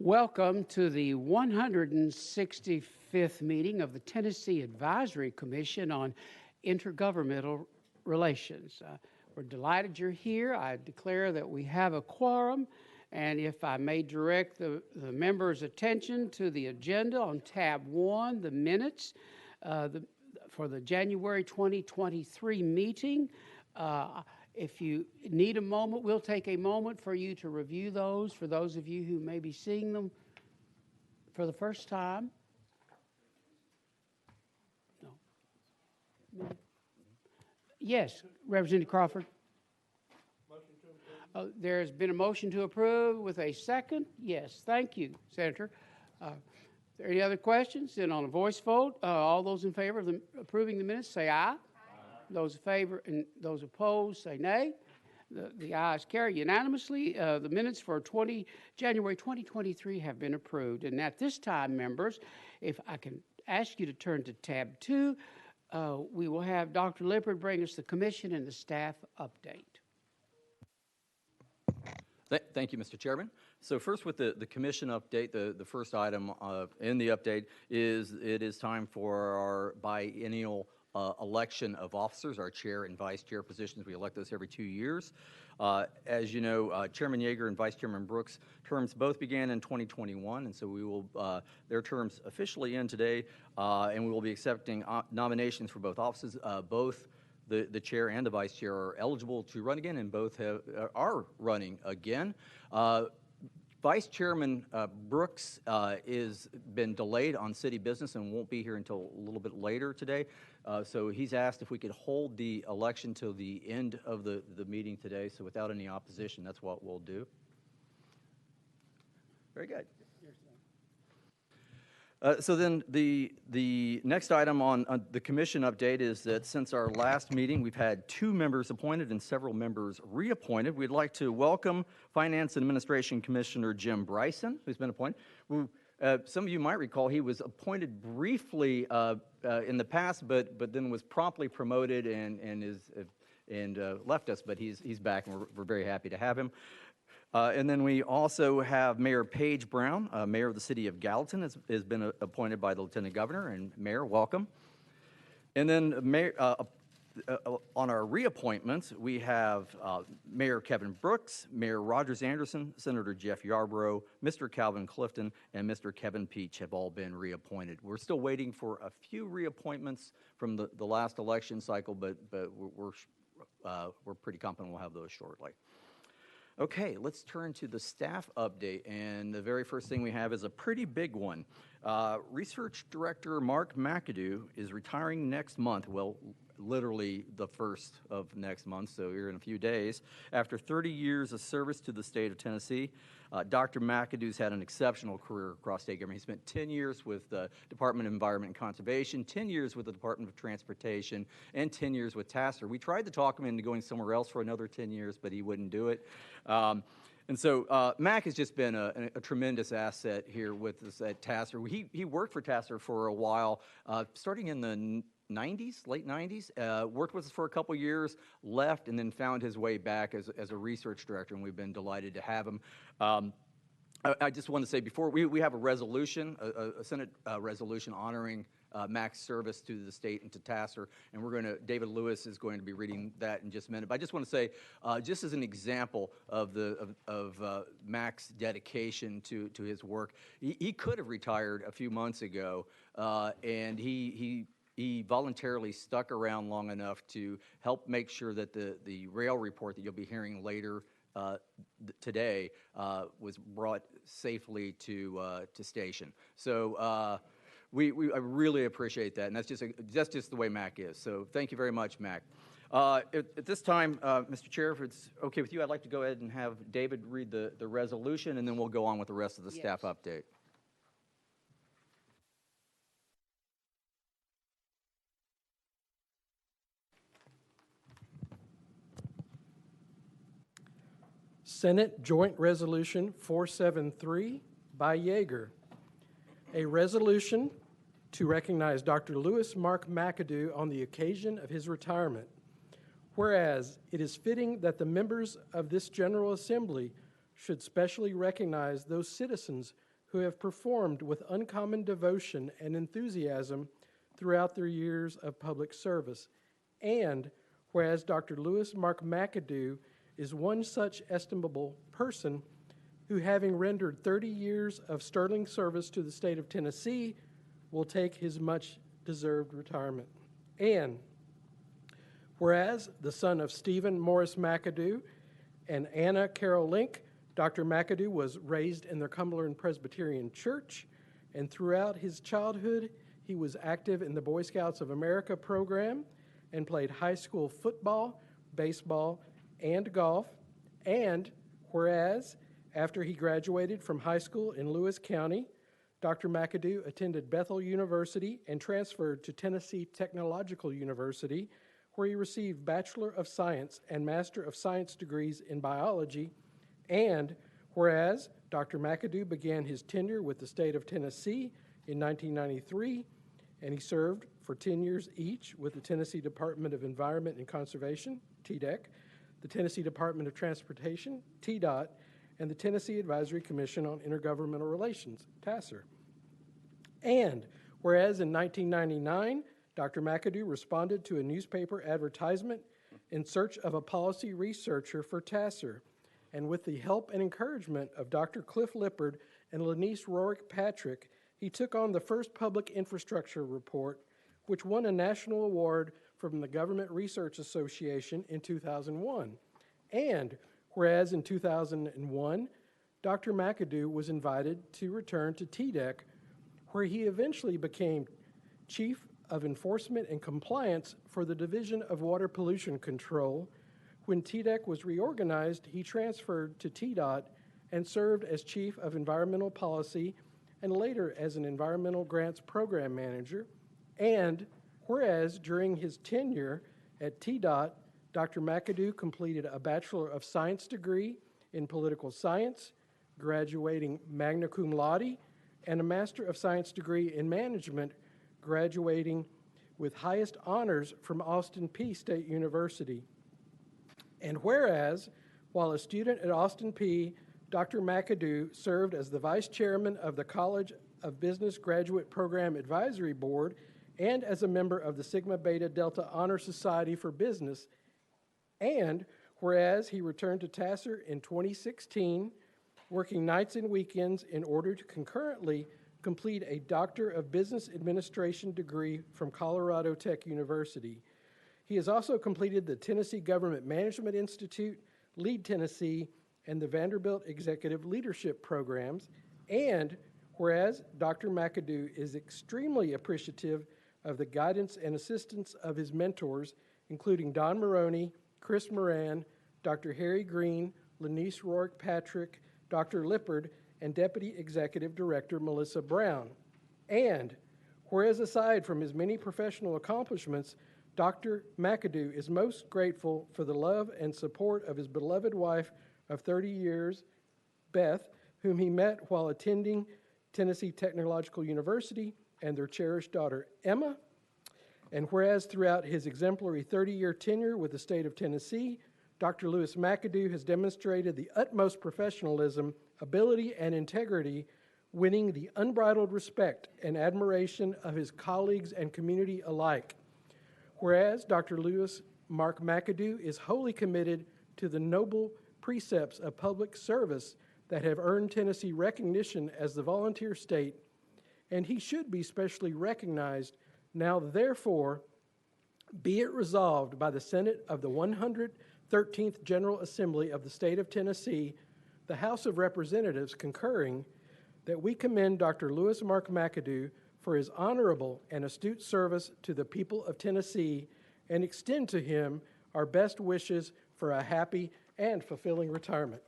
Welcome to the 165th meeting of the Tennessee Advisory Commission on Intergovernmental Relations. We're delighted you're here. I declare that we have a quorum, and if I may direct the members' attention to the agenda on tab 1, the minutes for the January 2023 meeting. If you need a moment, we'll take a moment for you to review those, for those of you who may be seeing them for the first time. No. Yes, Representative Crawford. There's been a motion to approve with a second. Yes, thank you, Senator. Are there any other questions? Then on a voice vote, all those in favor of approving the minutes say aye. Those in favor and those opposed say nay. The ayes carry unanimously. The minutes for January 2023 have been approved. And at this time, members, if I can ask you to turn to tab 2, we will have Dr. Lippard bring us the commission and the staff update. Thank you, Mr. Chairman. So first with the commission update, the first item in the update is it is time for our biennial election of officers, our chair and vice chair positions. We elect those every 2 years. As you know, Chairman Yeager and Vice Chairman Brooks' terms both began in 2021, and so we will their terms officially end today, and we will be accepting nominations for both offices. Both the chair and the vice chair are eligible to run again, and both are running again. Vice Chairman Brooks is been delayed on city business and won't be here until a little bit later today. So he's asked if we could hold the election till the end of the meeting today. So without any opposition, that's what we'll do. Very good. So then the next item on the commission update is that since our last meeting, we've had 2 members appointed and several members reappointed. We'd like to welcome Finance and Administration Commissioner Jim Bryson, who's been appointed. Some of you might recall he was appointed briefly in the past, but then was promptly promoted and left us. But he's back, and we're very happy to have him. And then we also have Mayor Paige Brown, Mayor of the City of Gallatin, has been appointed by the Lieutenant Governor. And Mayor, welcome. And then on our reappointments, we have Mayor Kevin Brooks, Mayor Rogers Anderson, Senator Jeff Yarborough, Mr. Calvin Clifton, and Mr. Kevin Peach have all been reappointed. We're still waiting for a few reappointments from the last election cycle, but we're pretty confident we'll have those shortly. Okay, let's turn to the staff update, and the very first thing we have is a pretty big one. Research Director Mark McAdoo is retiring next month, well, literally the 1st of next month, so here in a few days. After 30 years of service to the state of Tennessee, Dr. McAdoo's had an exceptional career across state government. He spent 10 years with the Department of Environment and Conservation, 10 years with the Department of Transportation, and 10 years with TACIR. We tried to talk him into going somewhere else for another 10 years, but he wouldn't do it. And so Mac has just been a tremendous asset here with us at TACIR. He worked for TACIR for a while, starting in the 90s, late 90s, worked with us for a couple years, left, and then found his way back as a research director, and we've been delighted to have him. I just want to say before, we have a resolution, a Senate resolution honoring Mac's service to the state and to TACIR, and David Lewis is going to be reading that in just a minute. But I just want to say, just as an example of Mac's dedication to his work, he could have retired a few months ago, and he voluntarily stuck around long enough to help make sure that the rail report that you'll be hearing later today was brought safely to station. So I really appreciate that, and that's just the way Mac is. So thank you very much, Mac. At this time, Mr. Chair, if it's okay with you, I'd like to go ahead and have David read the resolution, and then we'll go on with the rest of the staff update. Senate Joint Resolution 473 by Yeager. A resolution to recognize Dr. Lewis Mark McAdoo on the occasion of his retirement. Whereas it is fitting that the members of this General Assembly should specially recognize those citizens who have performed with uncommon devotion and enthusiasm throughout their years of public service. And whereas Dr. Lewis Mark McAdoo is one such estimable person who, having rendered 30 years of sterling service to the state of Tennessee, will take his much-deserved retirement. And whereas the son of Stephen Morris McAdoo and Anna Carol Link, Dr. McAdoo was raised in the Cumberland Presbyterian Church, and throughout his childhood, he was active in the Boy Scouts of America program and played high school football, baseball, and golf. And whereas, after he graduated from high school in Lewis County, Dr. McAdoo attended Bethel University and transferred to Tennessee Technological University, where he received Bachelor of Science and Master of Science degrees in biology. And whereas Dr. McAdoo began his tenure with the state of Tennessee in 1993, and he served for 10 years each with the Tennessee Department of Environment and Conservation, TDEC, the Tennessee Department of Transportation, TDOT, and the Tennessee Advisory Commission on Intergovernmental Relations, TACIR. And whereas in 1999, Dr. McAdoo responded to a newspaper advertisement in search of a policy researcher for TACIR, and with the help and encouragement of Dr. Cliff Lippard and Lanice Rorick Patrick, he took on the first public infrastructure report, which won a national award from the Government Research Association in 2001. And whereas in 2001, Dr. McAdoo was invited to return to TDEC, where he eventually became Chief of Enforcement and Compliance for the Division of Water Pollution Control. When TDEC was reorganized, he transferred to TDOT and served as Chief of Environmental Policy and later as an Environmental Grants Program Manager. And whereas during his tenure at TDOT, Dr. McAdoo completed a Bachelor of Science degree in Political Science, graduating magna cum laude, and a Master of Science degree in Management, graduating with highest honors from Austin Peay State University. And whereas, while a student at Austin Peay, Dr. McAdoo served as the Vice Chairman of the College of Business Graduate Program Advisory Board and as a member of the Sigma Beta Delta Honor Society for Business. And whereas he returned to TACIR in 2016, working nights and weekends in order to concurrently complete a Doctor of Business Administration degree from Colorado Tech University. He has also completed the Tennessee Government Management Institute, Lead Tennessee, and the Vanderbilt Executive Leadership Programs. And whereas Dr. McAdoo is extremely appreciative of the guidance and assistance of his mentors, including Don Maroney, Chris Moran, Dr. Harry Green, Lanice Rorick Patrick, Dr. Lippard, and Deputy Executive Director Melissa Brown. And whereas aside from his many professional accomplishments, Dr. McAdoo is most grateful for the love and support of his beloved wife of 30 years, Beth, whom he met while attending Tennessee Technological University, and their cherished daughter, Emma. And whereas throughout his exemplary 30-year tenure with the state of Tennessee, Dr. Lewis McAdoo has demonstrated the utmost professionalism, ability, and integrity, winning the unbridled respect and admiration of his colleagues and community alike. Whereas Dr. Lewis Mark McAdoo is wholly committed to the noble precepts of public service that have earned Tennessee recognition as the volunteer state, and he should be specially recognized. Now, therefore, be it resolved by the Senate of the 113th General Assembly of the State of Tennessee, the House of Representatives concurring, that we commend Dr. Lewis Mark McAdoo for his honorable and astute service to the people of Tennessee and extend to him our best wishes for a happy and fulfilling retirement.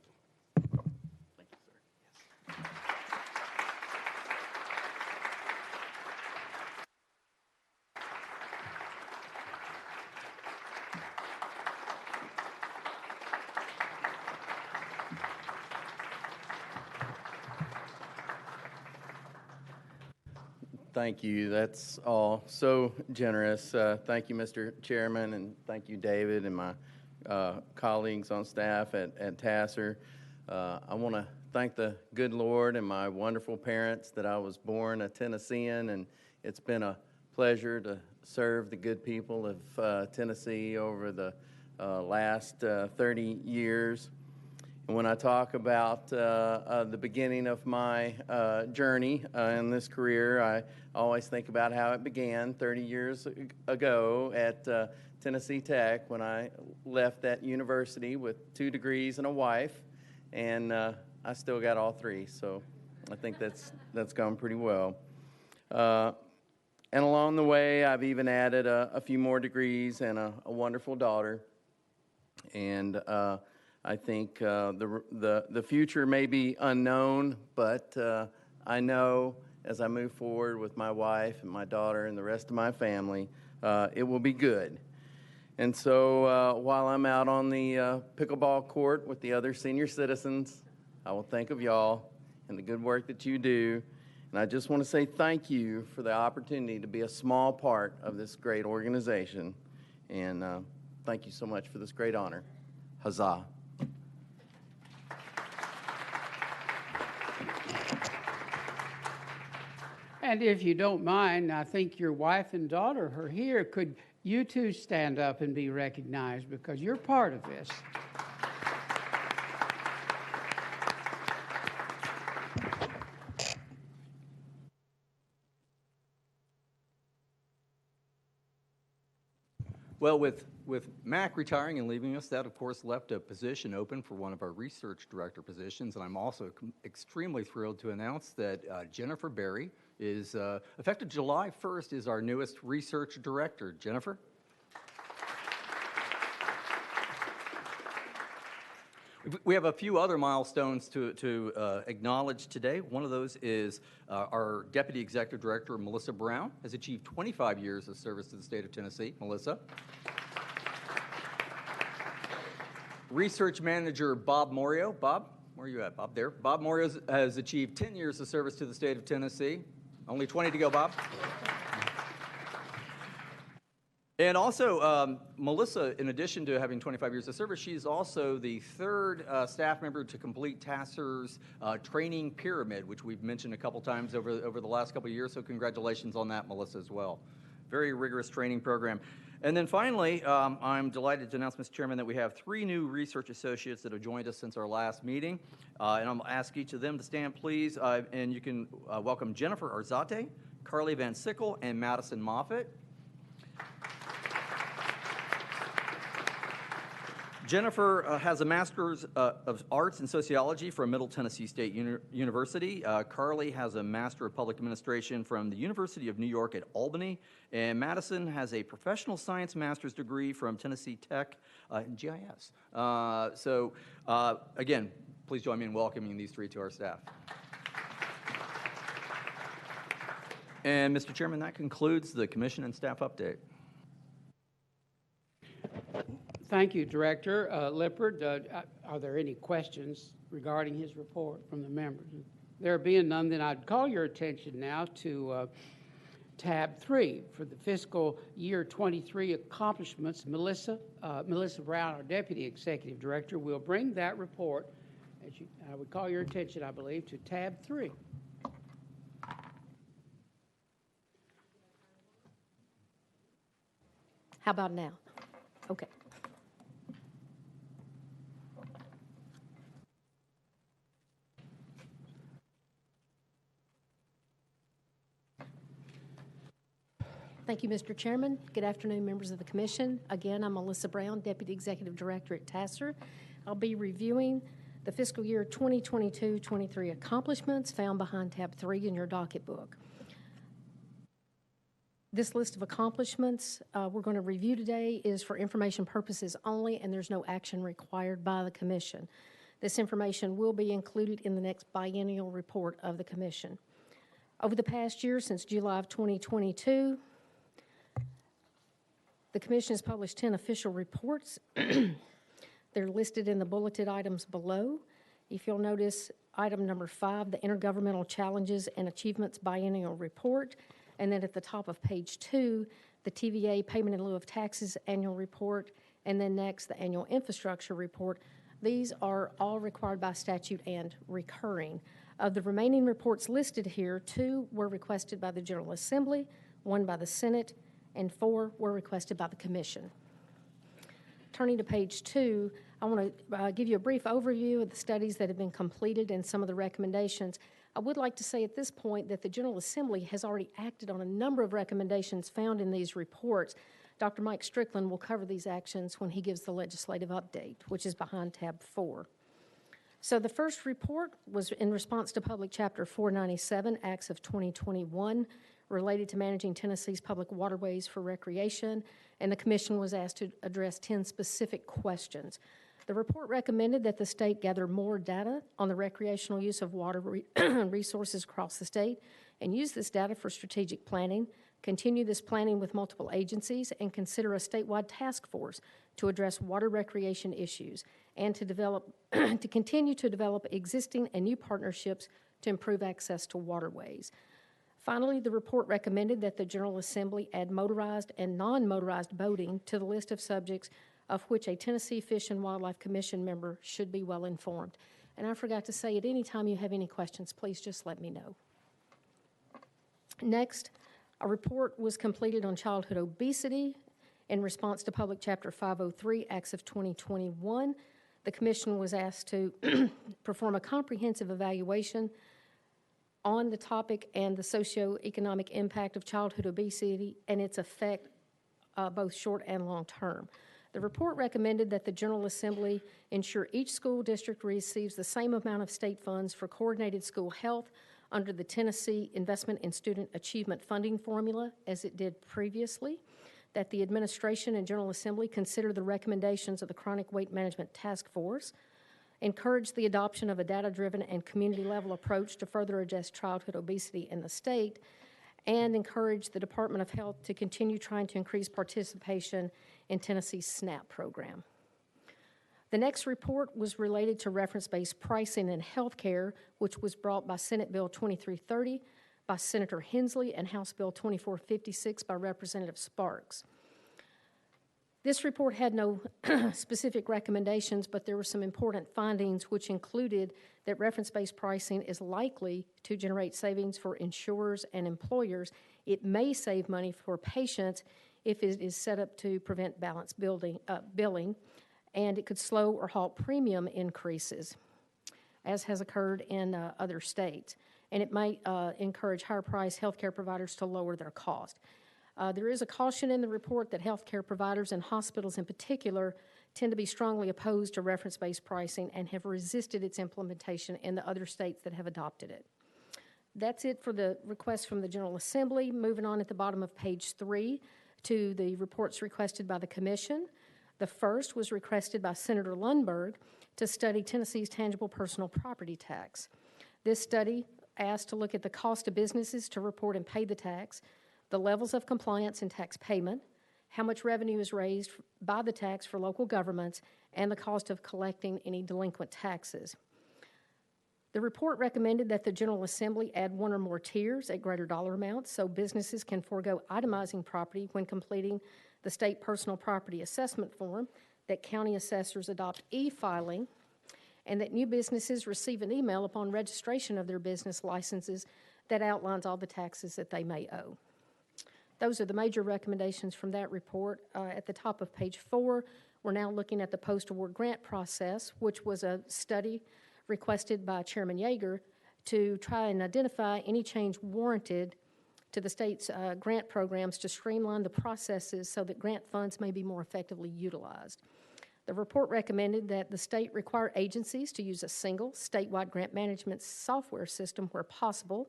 Thank you. That's all so generous. Thank you, Mr. Chairman, and thank you, David, and my colleagues on staff at TACIR. I want to thank the good Lord and my wonderful parents that I was born a Tennessean, and it's been a pleasure to serve the good people of Tennessee over the last 30 years. And when I talk about the beginning of my journey in this career, I always think about how it began 30 years ago at Tennessee Tech, when I left that university with 2 degrees and a wife, and I still got all 3, so I think that's gone pretty well. And along the way, I've even added a few more degrees and a wonderful daughter. And I think the future may be unknown, but I know as I move forward with my wife and my daughter and the rest of my family, it will be good. And so while I'm out on the pickleball court with the other senior citizens, I will think of y'all and the good work that you do. And I just want to say thank you for the opportunity to be a small part of this great organization. And thank you so much for this great honor. Huzzah. And if you don't mind, I think your wife and daughter are here. Could you two stand up and be recognized, because you're part of this? Well, with Mac retiring and leaving us, that of course left a position open for one of our research director positions, and I'm also extremely thrilled to announce that Jennifer Berry is, effective July 1st, is our newest research director. Jennifer? We have a few other milestones to acknowledge today. One of those is our Deputy Executive Director, Melissa Brown, has achieved 25 years of service to the state of Tennessee. Melissa. Research Manager Bob Morio. Bob, where are you at, Bob? There. Bob Morio has achieved 10 years of service to the state of Tennessee. Only 20 to go, Bob. And also, Melissa, in addition to having 25 years of service, she's also the 3rd staff member to complete TACIR's training pyramid, which we've mentioned a couple times over the last couple of years, so congratulations on that, Melissa, as well. Very rigorous training program. And then finally, I'm delighted to announce, Mr. Chairman, that we have 3 new research associates that have joined us since our last meeting. And I'm going to ask each of them to stand, please. And you can welcome Jennifer Arzate, Carly Van Sickle, and Madison Moffitt. Jennifer has a Master's of Arts in Sociology from Middle Tennessee State University. Carly has a Master of Public Administration from the University of New York at Albany. And Madison has a Professional Science Master's degree from Tennessee Tech in GIS. Again, please join me in welcoming these 3 to our staff. And Mr. Chairman, that concludes the commission and staff update. Thank you, Director Lippard. Are there any questions regarding his report from the members? There being none, then I'd call your attention now to tab 3 for the fiscal year 23 accomplishments. Melissa Brown, our Deputy Executive Director, will bring that report. I would call your attention, I believe, to tab 3. How about now? Okay. Thank you, Mr. Chairman. Good afternoon, members of the Commission. Again, I'm Melissa Brown, Deputy Executive Director at TACIR. I'll be reviewing the fiscal year 2022-23 accomplishments found behind tab 3 in your docket book. This list of accomplishments we're going to review today is for information purposes only, and there's no action required by the Commission. This information will be included in the next biennial report of the Commission. Over the past year, since July of 2022, the Commission has published 10 official reports. They're listed in the bulleted items below. If you'll notice item number 5, the Intergovernmental Challenges and Achievements Biennial Report, and then at the top of page 2, the TVA Payment in Lieu of Taxes Annual Report, and then next the Annual Infrastructure Report. These are all required by statute and recurring. Of the remaining reports listed here, 2 were requested by the General Assembly, 1 by the Senate, and 4 were requested by the Commission. Turning to page 2, I want to give you a brief overview of the studies that have been completed and some of the recommendations. I would like to say at this point that the General Assembly has already acted on a number of recommendations found in these reports. Dr. Mike Strickland will cover these actions when he gives the legislative update, which is behind tab 4. So the first report was in response to Public Chapter 497, Acts of 2021, related to managing Tennessee's public waterways for recreation, and the Commission was asked to address 10 specific questions. The report recommended that the state gather more data on the recreational use of water resources across the state and use this data for strategic planning, continue this planning with multiple agencies, and consider a statewide task force to address water recreation issues, and to continue to develop existing and new partnerships to improve access to waterways. Finally, the report recommended that the General Assembly add motorized and non-motorized boating to the list of subjects of which a Tennessee Fish and Wildlife Commission member should be well informed. And I forgot to say, at any time you have any questions, please just let me know. Next, a report was completed on childhood obesity in response to Public Chapter 503, Acts of 2021. The Commission was asked to perform a comprehensive evaluation on the topic and the socioeconomic impact of childhood obesity and its effect both short and long term. The report recommended that the General Assembly ensure each school district receives the same amount of state funds for coordinated school health under the Tennessee Investment in Student Achievement Funding Formula as it did previously, that the administration and General Assembly consider the recommendations of the Chronic Weight Management Task Force, encourage the adoption of a data-driven and community-level approach to further address childhood obesity in the state, and encourage the Department of Health to continue trying to increase participation in Tennessee's SNAP program. The next report was related to reference-based pricing in health care, which was brought by Senate Bill 2330, by Senator Hensley, and House Bill 2456 by Representative Sparks. This report had no specific recommendations, but there were some important findings, which included that reference-based pricing is likely to generate savings for insurers and employers. It may save money for patients if it is set up to prevent balanced billing, and it could slow or halt premium increases, as has occurred in other states. And it might encourage higher-priced healthcare providers to lower their cost. There is a caution in the report that healthcare providers and hospitals in particular tend to be strongly opposed to reference-based pricing and have resisted its implementation in the other states that have adopted it. That's it for the request from the General Assembly. Moving on at the bottom of page 3 to the reports requested by the Commission. The first was requested by Senator Lundberg to study Tennessee's tangible personal property tax. This study asked to look at the cost of businesses to report and pay the tax, the levels of compliance and tax payment, how much revenue is raised by the tax for local governments, and the cost of collecting any delinquent taxes. The report recommended that the General Assembly add 1 or more tiers at greater dollar amounts so businesses can forego itemizing property when completing the state personal property assessment form, that county assessors adopt e-filing, and that new businesses receive an email upon registration of their business licenses that outlines all the taxes that they may owe. Those are the major recommendations from that report. At the top of page 4, we're now looking at the post-award grant process, which was a study requested by Chairman Yeager to try and identify any change warranted to the state's grant programs to streamline the processes so that grant funds may be more effectively utilized. The report recommended that the state require agencies to use a single statewide grant management software system where possible,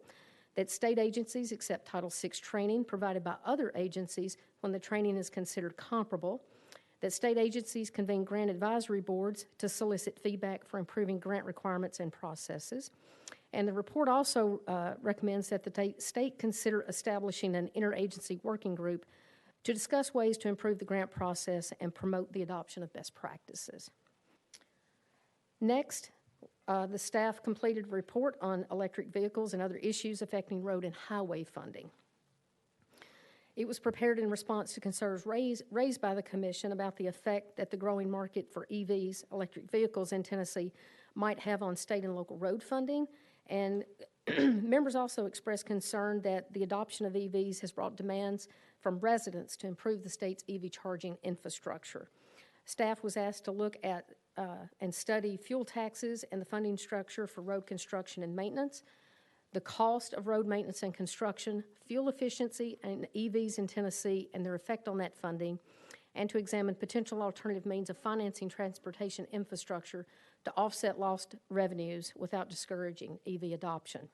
that state agencies accept Title VI training provided by other agencies when the training is considered comparable, that state agencies convene grant advisory boards to solicit feedback for improving grant requirements and processes. And the report also recommends that the state consider establishing an interagency working group to discuss ways to improve the grant process and promote the adoption of best practices. Next, the staff completed a report on electric vehicles and other issues affecting road and highway funding. It was prepared in response to concerns raised by the Commission about the effect that the growing market for EVs, electric vehicles in Tennessee, might have on state and local road funding. And members also expressed concern that the adoption of EVs has brought demands from residents to improve the state's EV charging infrastructure. Staff was asked to look at and study fuel taxes and the funding structure for road construction and maintenance, the cost of road maintenance and construction, fuel efficiency and EVs in Tennessee and their effect on that funding, and to examine potential alternative means of financing transportation infrastructure to offset lost revenues without discouraging EV adoption.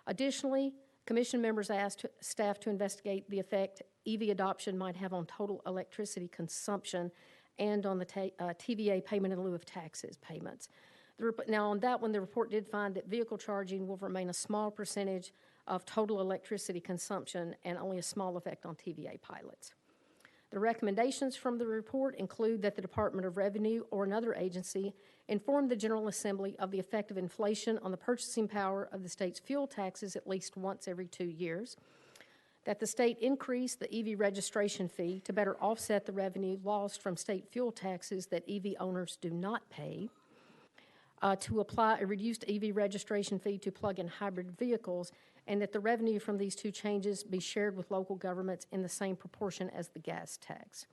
Additionally, Commission members asked staff to investigate the effect EV adoption might have on total electricity consumption and on the TVA payment in lieu of taxes payments. Now, on that one, the report did find that vehicle charging will remain a small percentage of total electricity consumption and only a small effect on TVA pilots. The recommendations from the report include that the Department of Revenue or another agency inform the General Assembly of the effect of inflation on the purchasing power of the state's fuel taxes at least once every 2 years, that the state increase the EV registration fee to better offset the revenue lost from state fuel taxes that EV owners do not pay, to apply a reduced EV registration fee to plug-in hybrid vehicles, and that the revenue from these two changes be shared with local governments in the same proportion as the gas tax.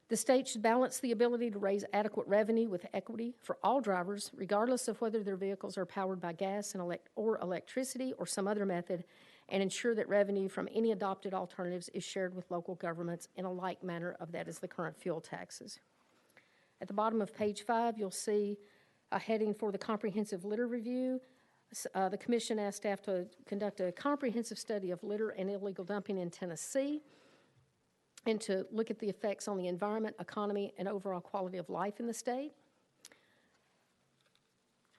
The state should balance the ability to raise adequate revenue with equity for all drivers, regardless of whether their vehicles are powered by gas and or electricity or some other method, and ensure that revenue from any adopted alternatives is shared with local governments in a like manner of that as the current fuel taxes. At the bottom of page 5, you'll see a heading for the comprehensive litter review. The Commission asked staff to conduct a comprehensive study of litter and illegal dumping in Tennessee and to look at the effects on the environment, economy, and overall quality of life in the state.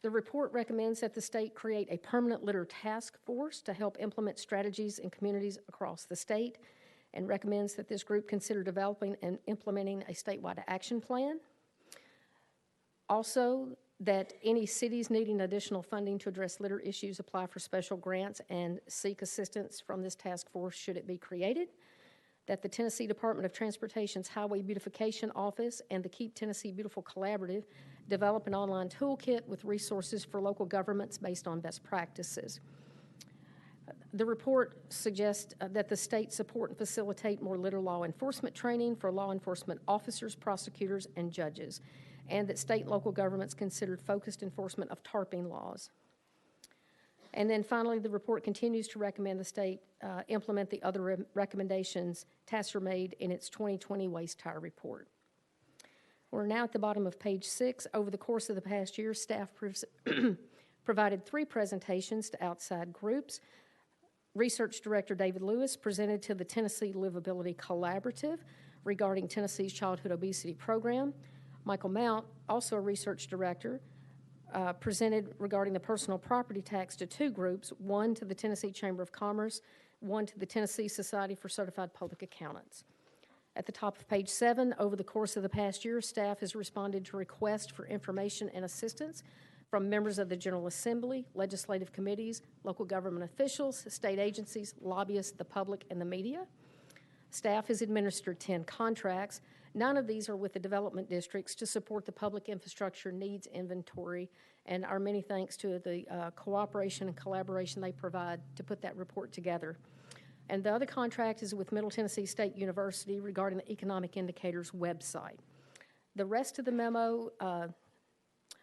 The report recommends that the state create a permanent litter task force to help implement strategies in communities across the state and recommends that this group consider developing and implementing a statewide action plan. Also, that any cities needing additional funding to address litter issues apply for special grants and seek assistance from this task force should it be created. That the Tennessee Department of Transportation's Highway Beautification Office and the Keep Tennessee Beautiful Collaborative develop an online toolkit with resources for local governments based on best practices. The report suggests that the state support and facilitate more litter law enforcement training for law enforcement officers, prosecutors, and judges, and that state and local governments consider focused enforcement of tarping laws. And then finally, the report continues to recommend the state implement the other recommendations TACIR made in its 2020 waste tire report. We're now at the bottom of page 6. Over the course of the past year, staff provided 3 presentations to outside groups. Research Director David Lewis presented to the Tennessee Livability Collaborative regarding Tennessee's childhood obesity program. Michael Mount, also a research director, presented regarding the personal property tax to 2 groups, one to the Tennessee Chamber of Commerce, one to the Tennessee Society for Certified Public Accountants. At the top of page 7, over the course of the past year, staff has responded to requests for information and assistance from members of the General Assembly, legislative committees, local government officials, state agencies, lobbyists, the public, and the media. Staff has administered 10 contracts. 9 of these are with the development districts to support the public infrastructure needs inventory, and our many thanks to the cooperation and collaboration they provide to put that report together. And the other contract is with Middle Tennessee State University regarding the Economic Indicators website. The rest of the memo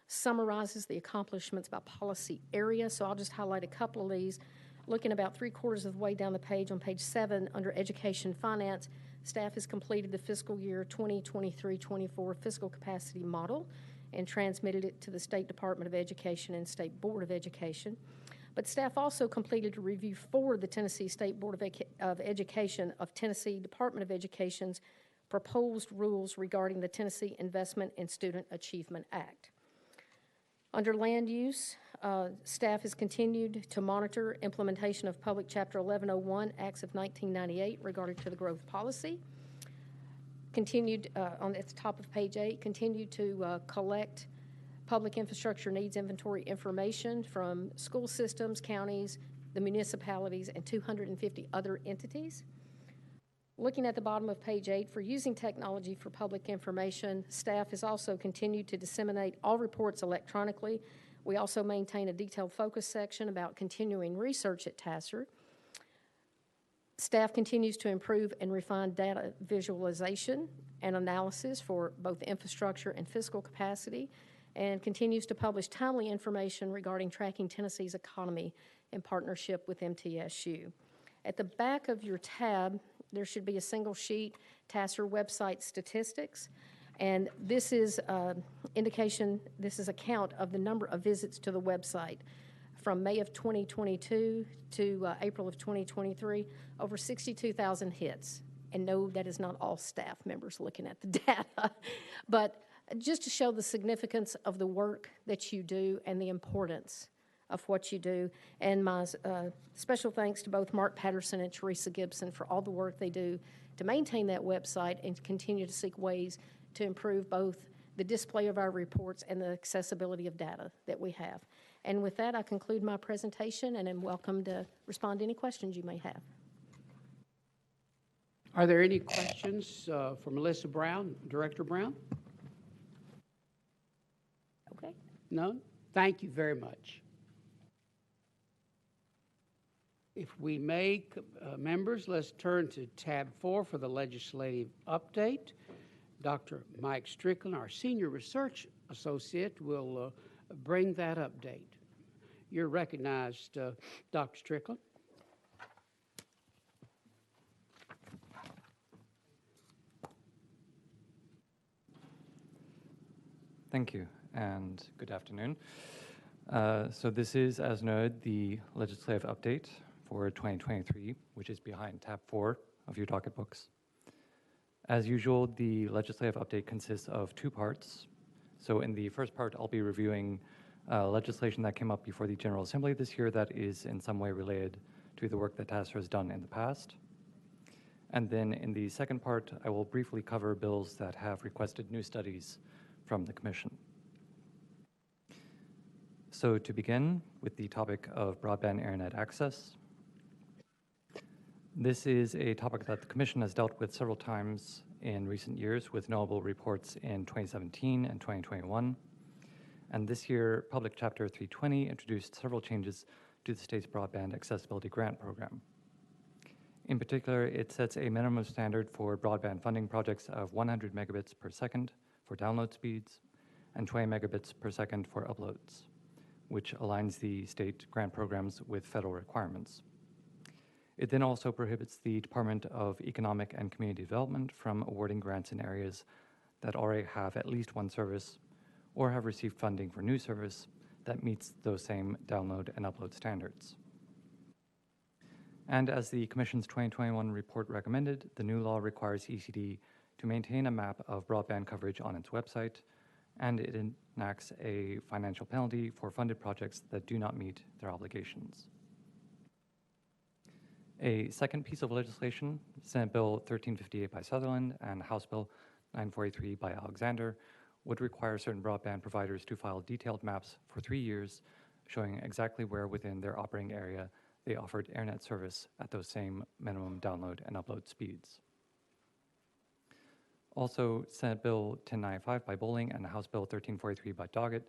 summarizes the accomplishments by policy area, so I'll just highlight a couple of these. Looking about 3/4 of the way down the page, on page 7, under Education Finance, staff has completed the fiscal year 2023-24 fiscal capacity model and transmitted it to the State Department of Education and State Board of Education. But staff also completed a review for the Tennessee State Board of Education of Tennessee Department of Education's proposed rules regarding the Tennessee Investment in Student Achievement Act. Under land use, staff has continued to monitor implementation of Public Chapter 1101 Acts of 1998 regarding to the growth policy. Continued, at the top of page 8, continued to collect public infrastructure needs inventory information from school systems, counties, the municipalities, and 250 other entities. Looking at the bottom of page 8, for using technology for public information, staff has also continued to disseminate all reports electronically. We also maintain a detailed focus section about continuing research at TACIR. Staff continues to improve and refine data visualization and analysis for both infrastructure and fiscal capacity, and continues to publish timely information regarding tracking Tennessee's economy in partnership with MTSU. At the back of your tab, there should be a single sheet, TACIR website statistics, and this is indication, this is a count of the number of visits to the website. From May of 2022 to April of 2023, over 62,000 hits. And no, that is not all staff members looking at the data, but just to show the significance of the work that you do and the importance of what you do. And my special thanks to both Mark Patterson and Teresa Gibson for all the work they do to maintain that website and to continue to seek ways to improve both the display of our reports and the accessibility of data that we have. And with that, I conclude my presentation and am welcome to respond to any questions you may have. Are there any questions for Melissa Brown, Director Brown? Okay. None? Thank you very much. If we may, members, let's turn to tab 4 for the legislative update. Dr. Mike Strickland, our Senior Research Associate, will bring that update. You're recognized, Dr. Strickland. Thank you, and good afternoon. So this is, as noted, the legislative update for 2023, which is behind tab 4 of your docket books. As usual, the legislative update consists of 2 parts. So in the first part, I'll be reviewing legislation that came up before the General Assembly this year that is in some way related to the work that TACIR has done in the past. And then in the second part, I will briefly cover bills that have requested new studies from the Commission. So to begin with the topic of broadband internet access, this is a topic that the Commission has dealt with several times in recent years with notable reports in 2017 and 2021. And this year, Public Chapter 320 introduced several changes to the state's broadband accessibility grant program. In particular, it sets a minimum standard for broadband funding projects of 100 megabits per second for download speeds and 20 megabits per second for uploads, which aligns the state grant programs with federal requirements. It then also prohibits the Department of Economic and Community Development from awarding grants in areas that already have at least one service or have received funding for new service that meets those same download and upload standards. And as the Commission's 2021 report recommended, the new law requires ECD to maintain a map of broadband coverage on its website, and it enacts a financial penalty for funded projects that do not meet their obligations. A second piece of legislation, Senate Bill 1358 by Sutherland and House Bill 943 by Alexander, would require certain broadband providers to file detailed maps for 3 years showing exactly where within their operating area they offered internet service at those same minimum download and upload speeds. Also, Senate Bill 1095 by Bowling and House Bill 1343 by Doggett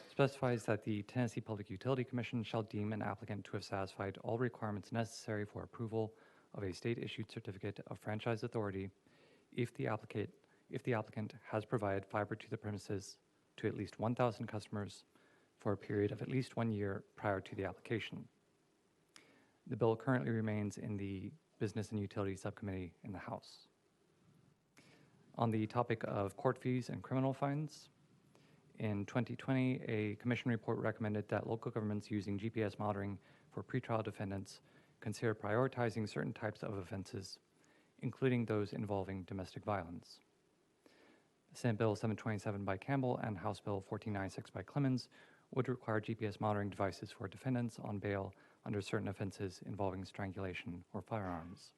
specifies that the Tennessee Public Utility Commission shall deem an applicant to have satisfied all requirements necessary for approval of a state-issued certificate of franchise authority if the applicant has provided fiber to the premises to at least 1,000 customers for a period of at least 1 year prior to the application. The bill currently remains in the Business and Utility Subcommittee in the House. On the topic of court fees and criminal fines, in 2020, a commission report recommended that local governments using GPS monitoring for pretrial defendants consider prioritizing certain types of offenses, including those involving domestic violence. Senate Bill 727 by Campbell and House Bill 1496 by Clemens would require GPS monitoring devices for defendants on bail under certain offenses involving strangulation or firearms.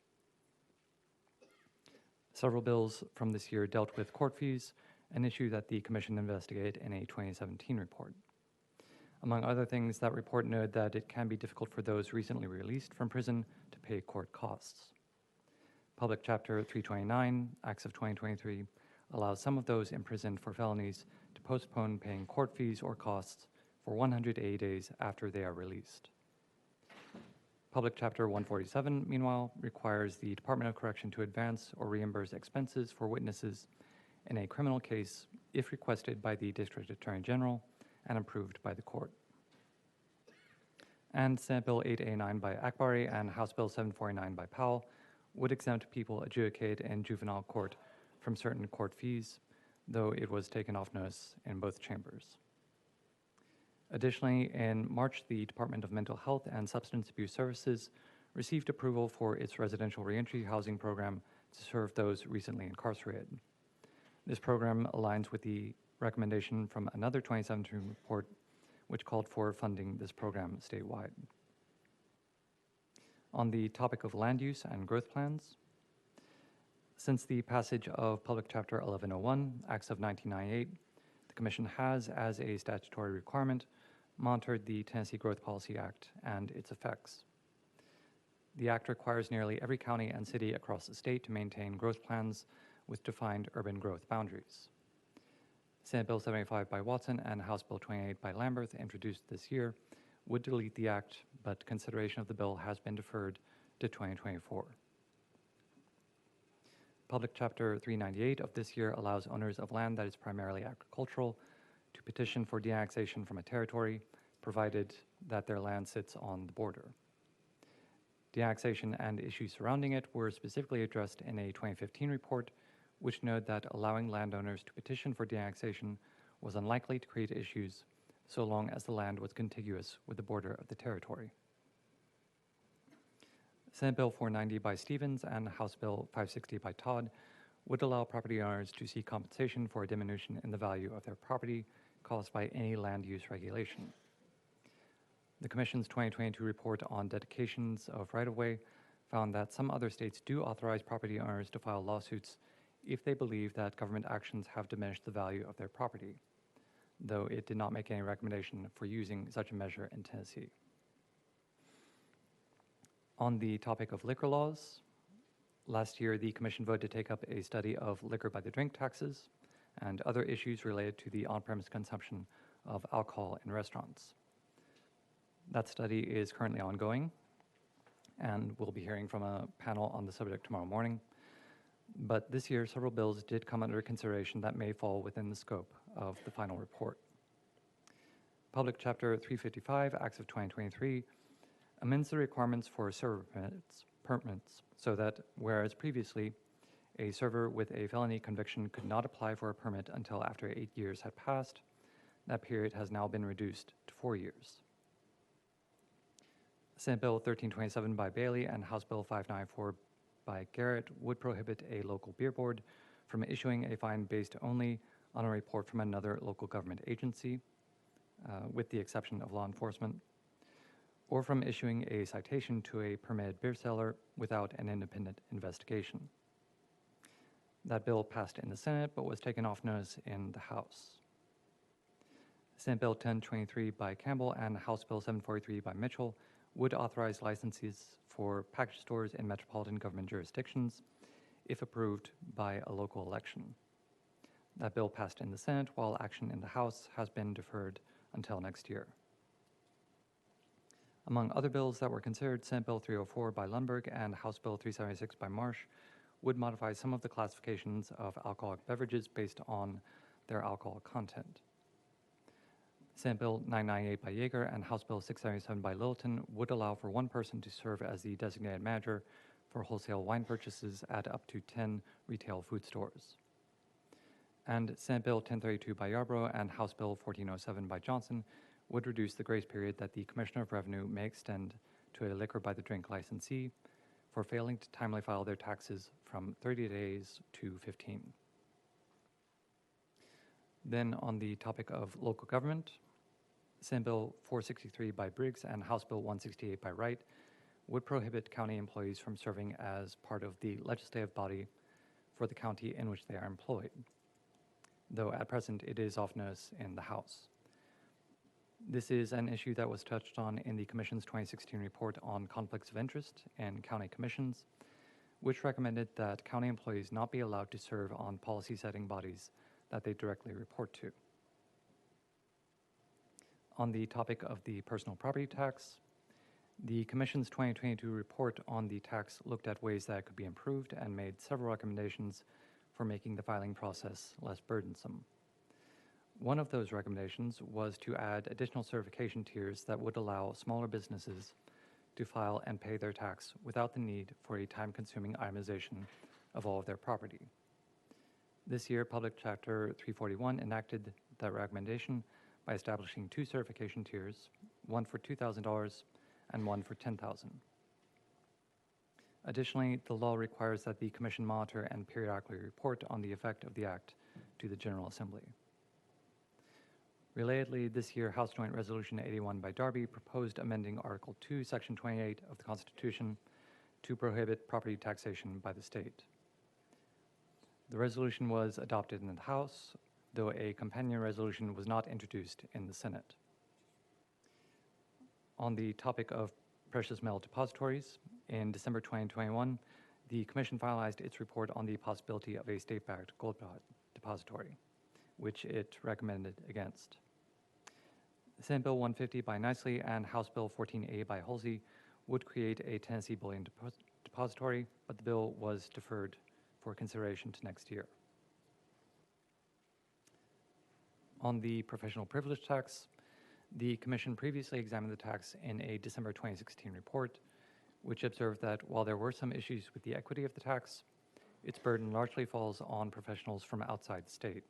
Several bills from this year dealt with court fees, an issue that the Commission investigated in a 2017 report. Among other things, that report noted that it can be difficult for those recently released from prison to pay court costs. Public Chapter 329, Acts of 2023, allows some of those imprisoned for felonies to postpone paying court fees or costs for 180 days after they are released. Public Chapter 147, meanwhile, requires the Department of Correction to advance or reimburse expenses for witnesses in a criminal case if requested by the District Attorney General and approved by the court. And Senate Bill 889 by Akbari and House Bill 749 by Powell would exempt people adjudicated in juvenile court from certain court fees, though it was taken off notice in both chambers. Additionally, in March, the Department of Mental Health and Substance Abuse Services received approval for its residential reentry housing program to serve those recently incarcerated. This program aligns with the recommendation from another 2017 report, which called for funding this program statewide. On the topic of land use and growth plans, since the passage of Public Chapter 1101, Acts of 1998, the Commission has, as a statutory requirement, monitored the Tennessee Growth Policy Act and its effects. The Act requires nearly every county and city across the state to maintain growth plans with defined urban growth boundaries. Senate Bill 75 by Watson and House Bill 28 by Lamberth, introduced this year, would delete the Act, but consideration of the bill has been deferred to 2024. Public Chapter 398 of this year allows owners of land that is primarily agricultural to petition for deannexation from a territory, provided that their land sits on the border. Deannexation and issues surrounding it were specifically addressed in a 2015 report, which noted that allowing landowners to petition for deannexation was unlikely to create issues so long as the land was contiguous with the border of the territory. Senate Bill 490 by Stevens and House Bill 560 by Todd would allow property owners to seek compensation for a diminution in the value of their property caused by any land use regulation. The Commission's 2022 report on dedications of right-of-way found that some other states do authorize property owners to file lawsuits if they believe that government actions have diminished the value of their property, though it did not make any recommendation for using such a measure in Tennessee. On the topic of liquor laws, last year the Commission voted to take up a study of liquor by the drink taxes and other issues related to the on-premise consumption of alcohol in restaurants. That study is currently ongoing, and we'll be hearing from a panel on the subject tomorrow morning. But this year, several bills did come under consideration that may fall within the scope of the final report. Public Chapter 355, Acts of 2023, amends the requirements for server permits so that, whereas previously a server with a felony conviction could not apply for a permit until after 8 years had passed, that period has now been reduced to 4 years. Senate Bill 1327 by Bailey and House Bill 594 by Garrett would prohibit a local beer board from issuing a fine based only on a report from another local government agency, with the exception of law enforcement, or from issuing a citation to a permitted beer seller without an independent investigation. That bill passed in the Senate but was taken off notice in the House. Senate Bill 1023 by Campbell and House Bill 743 by Mitchell would authorize licenses for package stores in metropolitan government jurisdictions if approved by a local election. That bill passed in the Senate, while action in the House has been deferred until next year. Among other bills that were considered, Senate Bill 304 by Lundberg and House Bill 376 by Marsh would modify some of the classifications of alcoholic beverages based on their alcohol content. Senate Bill 998 by Yeager and House Bill 677 by Littleton would allow for one person to serve as the designated manager for wholesale wine purchases at up to 10 retail food stores. And Senate Bill 1032 by Yarborough and House Bill 1407 by Johnson would reduce the grace period that the Commissioner of Revenue may extend to a liquor by the drink licensee for failing to timely file their taxes from 30 days to 15. Then on the topic of local government, Senate Bill 463 by Briggs and House Bill 168 by Wright would prohibit county employees from serving as part of the legislative body for the county in which they are employed, though at present it is off notice in the House. This is an issue that was touched on in the Commission's 2016 report on conflicts of interest in county commissions, which recommended that county employees not be allowed to serve on policy-setting bodies that they directly report to. On the topic of the personal property tax, the Commission's 2022 report on the tax looked at ways that it could be improved and made several recommendations for making the filing process less burdensome. One of those recommendations was to add additional certification tiers that would allow smaller businesses to file and pay their tax without the need for a time-consuming itemization of all of their property. This year, Public Chapter 341 enacted that recommendation by establishing 2 certification tiers, one for $2,000 and one for $10,000. Additionally, the law requires that the Commission monitor and periodically report on the effect of the Act to the General Assembly. Relatedly, this year, House Joint Resolution 81 by Darby proposed amending Article 2, Section 28 of the Constitution to prohibit property taxation by the state. The resolution was adopted in the House, though a companion resolution was not introduced in the Senate. On the topic of precious metal depositories, in December 2021, the Commission finalized its report on the possibility of a state-backed gold depository, which it recommended against. Senate Bill 150 by Nicely and House Bill 14A by Halsey would create a Tennessee bullion depository, but the bill was deferred for consideration to next year. On the professional privilege tax, the Commission previously examined the tax in a December 2016 report, which observed that while there were some issues with the equity of the tax, its burden largely falls on professionals from outside the state.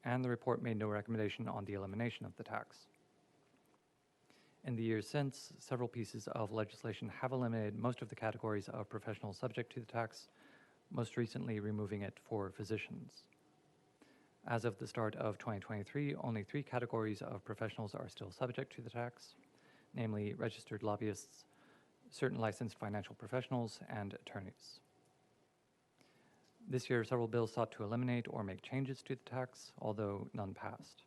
And the report made no recommendation on the elimination of the tax. In the years since, several pieces of legislation have eliminated most of the categories of professionals subject to the tax, most recently removing it for physicians. As of the start of 2023, only 3 categories of professionals are still subject to the tax, namely registered lobbyists, certain licensed financial professionals, and attorneys. This year, several bills sought to eliminate or make changes to the tax, although none passed.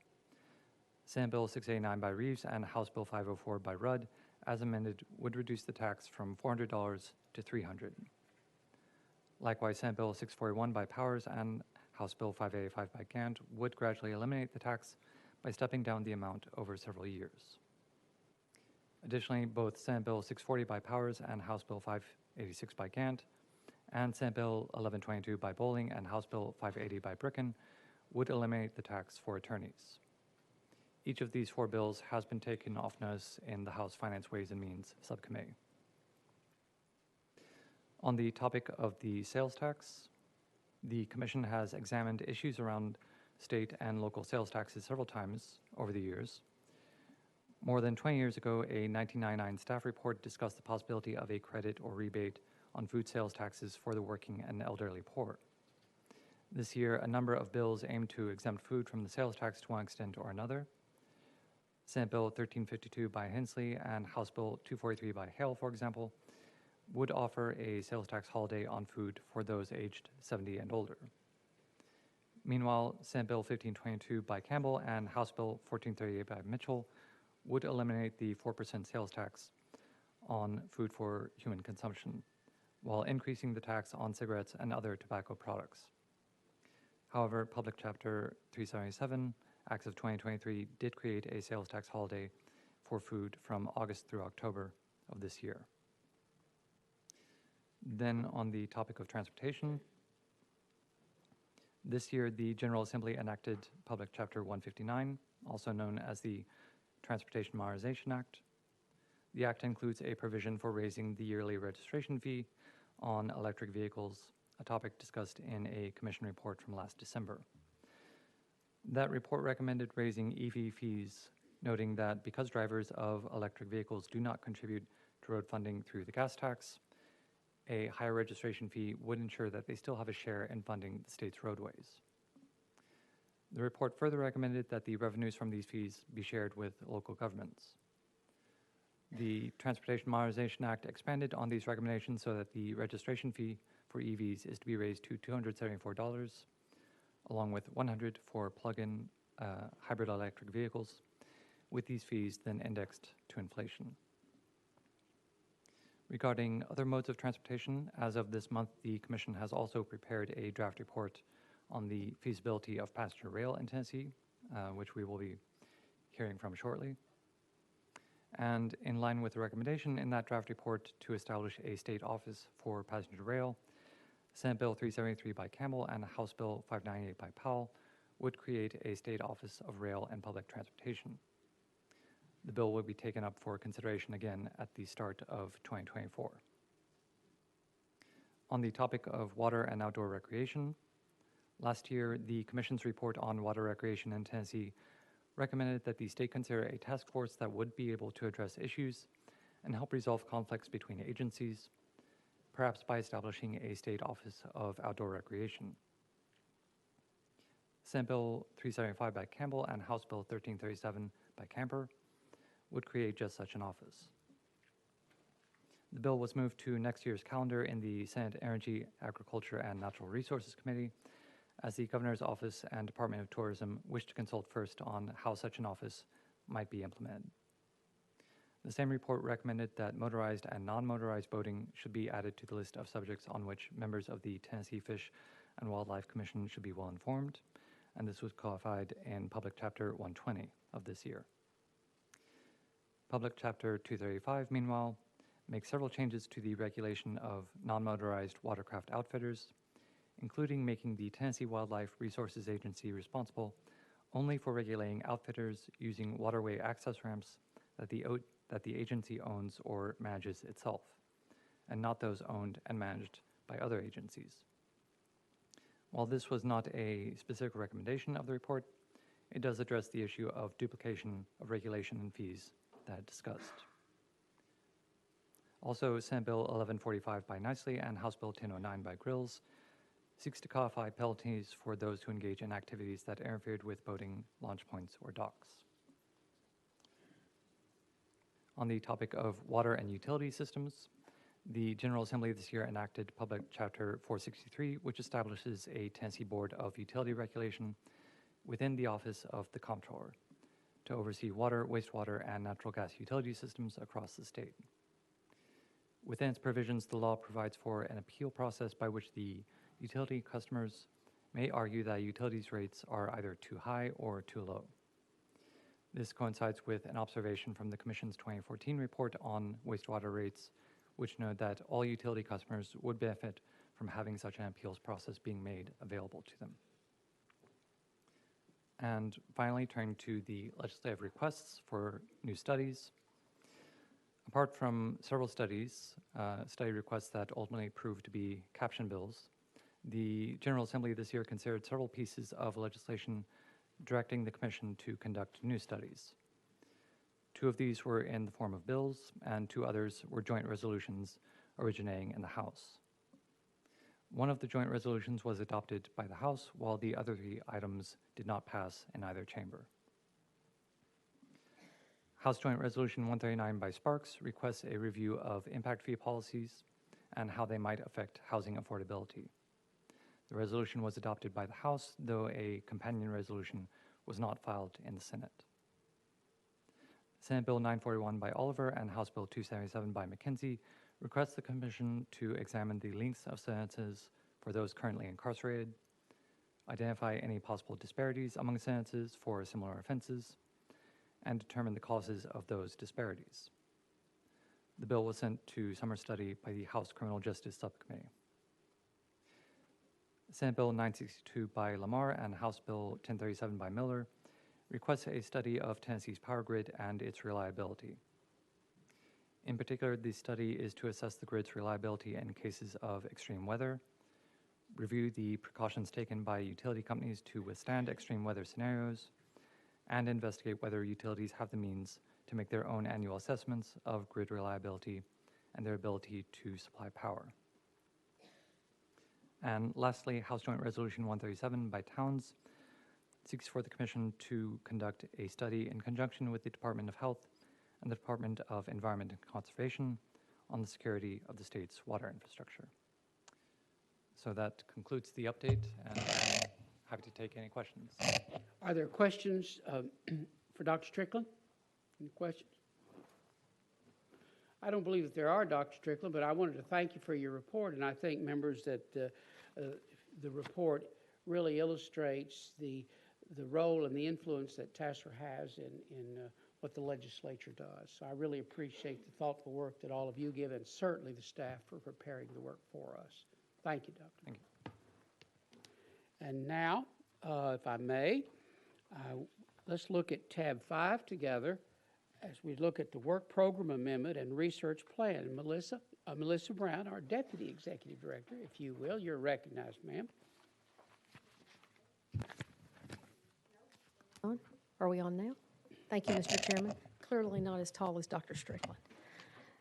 Senate Bill 689 by Reeves and House Bill 504 by Rudd, as amended, would reduce the tax from $400 to $300. Likewise, Senate Bill 641 by Powers and House Bill 585 by Gant would gradually eliminate the tax by stepping down the amount over several years. Additionally, both Senate Bill 640 by Powers and House Bill 586 by Gant and Senate Bill 1122 by Bowling and House Bill 580 by Bricken would eliminate the tax for attorneys. Each of these 4 bills has been taken off notice in the House Finance Ways and Means Subcommittee. On the topic of the sales tax, the Commission has examined issues around state and local sales taxes several times over the years. More than 20 years ago, a 1999 staff report discussed the possibility of a credit or rebate on food sales taxes for the working and elderly poor. This year, a number of bills aim to exempt food from the sales tax to one extent or another. Senate Bill 1352 by Hensley and House Bill 243 by Hale, for example, would offer a sales tax holiday on food for those aged 70 and older. Meanwhile, Senate Bill 1522 by Campbell and House Bill 1438 by Mitchell would eliminate the 4% sales tax on food for human consumption, while increasing the tax on cigarettes and other tobacco products. However, Public Chapter 377, Acts of 2023, did create a sales tax holiday for food from August through October of this year. Then on the topic of transportation, this year the General Assembly enacted Public Chapter 159, also known as the Transportation Modernization Act. The act includes a provision for raising the yearly registration fee on electric vehicles, a topic discussed in a Commission report from last December. That report recommended raising EV fees, noting that because drivers of electric vehicles do not contribute to road funding through the gas tax, a higher registration fee would ensure that they still have a share in funding the state's roadways. The report further recommended that the revenues from these fees be shared with local governments. The Transportation Modernization Act expanded on these recommendations so that the registration fee for EVs is to be raised to $274, along with $100 for plug-in hybrid electric vehicles, with these fees then indexed to inflation. Regarding other modes of transportation, as of this month, the Commission has also prepared a draft report on the feasibility of passenger rail in Tennessee, which we will be hearing from shortly. And in line with the recommendation in that draft report to establish a state office for passenger rail, Senate Bill 373 by Campbell and House Bill 598 by Powell would create a state office of rail and public transportation. The bill will be taken up for consideration again at the start of 2024. On the topic of water and outdoor recreation, last year, the Commission's report on water recreation in Tennessee recommended that the state consider a task force that would be able to address issues and help resolve conflicts between agencies, perhaps by establishing a state office of outdoor recreation. Senate Bill 375 by Campbell and House Bill 1337 by Camper would create just such an office. The bill was moved to next year's calendar in the Senate Energy, Agriculture, and Natural Resources Committee, as the Governor's Office and Department of Tourism wish to consult first on how such an office might be implemented. The same report recommended that motorized and non-motorized boating should be added to the list of subjects on which members of the Tennessee Fish and Wildlife Commission should be well informed, and this was codified in Public Chapter 120 of this year. Public Chapter 235, meanwhile, makes several changes to the regulation of non-motorized watercraft outfitters, including making the Tennessee Wildlife Resources Agency responsible only for regulating outfitters using waterway access ramps that the agency owns or manages itself, and not those owned and managed by other agencies. While this was not a specific recommendation of the report, it does address the issue of duplication of regulation and fees that discussed. Also, Senate Bill 1145 by Nicely and House Bill 1009 by Grills seeks to codify penalties for those who engage in activities that interfered with boating launch points or docks. On the topic of water and utility systems, the General Assembly this year enacted Public Chapter 463, which establishes a Tennessee Board of Utility Regulation within the Office of the Comptroller to oversee water, wastewater, and natural gas utility systems across the state. Within its provisions, the law provides for an appeal process by which the utility customers may argue that utilities rates are either too high or too low. This coincides with an observation from the Commission's 2014 report on wastewater rates, which noted that all utility customers would benefit from having such an appeals process being made available to them. And finally, turning to the legislative requests for new studies. Apart from several study requests that ultimately proved to be caption bills, the General Assembly this year considered several pieces of legislation directing the Commission to conduct new studies. Two of these were in the form of bills, and two others were joint resolutions originating in the House. One of the joint resolutions was adopted by the House, while the other three items did not pass in either chamber. House Joint Resolution 139 by Sparks requests a review of impact fee policies and how they might affect housing affordability. The resolution was adopted by the House, though a companion resolution was not filed in the Senate. Senate Bill 941 by Oliver and House Bill 277 by McKenzie request the Commission to examine the lengths of sentences for those currently incarcerated, identify any possible disparities among sentences for similar offenses, and determine the causes of those disparities. The bill was sent to summer study by the House Criminal Justice Subcommittee. Senate Bill 962 by Lamar and House Bill 1037 by Miller requests a study of Tennessee's power grid and its reliability. In particular, the study is to assess the grid's reliability in cases of extreme weather, review the precautions taken by utility companies to withstand extreme weather scenarios, and investigate whether utilities have the means to make their own annual assessments of grid reliability and their ability to supply power. And lastly, House Joint Resolution 137 by Towns seeks for the Commission to conduct a study in conjunction with the Department of Health and the Department of Environment and Conservation on the security of the state's water infrastructure. So that concludes the update, and I'm happy to take any questions. Are there questions for Dr. Strickland? Any questions? I don't believe that there are, Dr. Strickland, but I wanted to thank you for your report, and I think, members, that the report really illustrates the role and the influence that TACIR has in what the legislature does. So I really appreciate the thoughtful work that all of you give, and certainly the staff for preparing the work for us. Thank you, Doctor. Thank you. And now, if I may, let's look at tab 5 together as we look at the work program amendment and research plan. And Melissa Brown, our Deputy Executive Director, if you will, you're recognized, ma'am. Are we on now? Thank you, Mr. Chairman. Clearly not as tall as Dr. Strickland.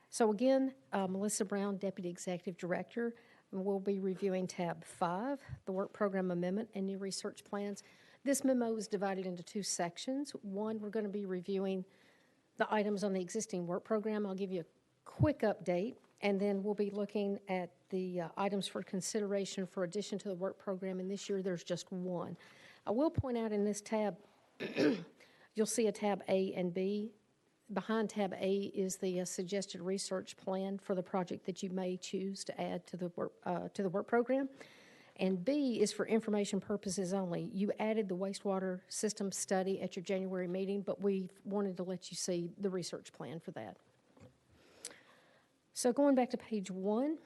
So again, Melissa Brown, Deputy Executive Director, and we'll be reviewing tab 5, the work program amendment and new research plans. This memo is divided into 2 sections. One, we're going to be reviewing the items on the existing work program. I'll give you a quick update, and then we'll be looking at the items for consideration for addition to the work program, and this year there's just one. I will point out in this tab, you'll see a tab A and B. Behind tab A is the suggested research plan for the project that you may choose to add to the work program. And B is for information purposes only. You added the wastewater system study at your January meeting, but we wanted to let you see the research plan for that. So going back to page 1,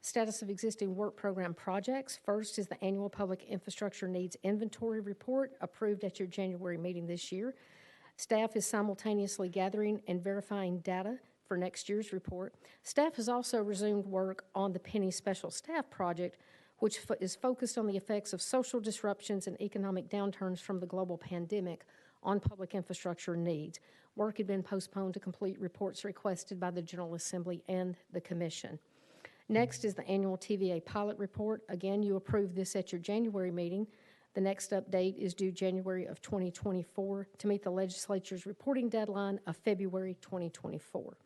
status of existing work program projects. First is the annual public infrastructure needs inventory report approved at your January meeting this year. Staff is simultaneously gathering and verifying data for next year's report. Staff has also resumed work on the Penny Special Staff Project, which is focused on the effects of social disruptions and economic downturns from the global pandemic on public infrastructure needs. Work had been postponed to complete reports requested by the General Assembly and the Commission. Next is the annual TVA pilot report. Again, you approved this at your January meeting. The next update is due January of 2024 to meet the legislature's reporting deadline of February 2024.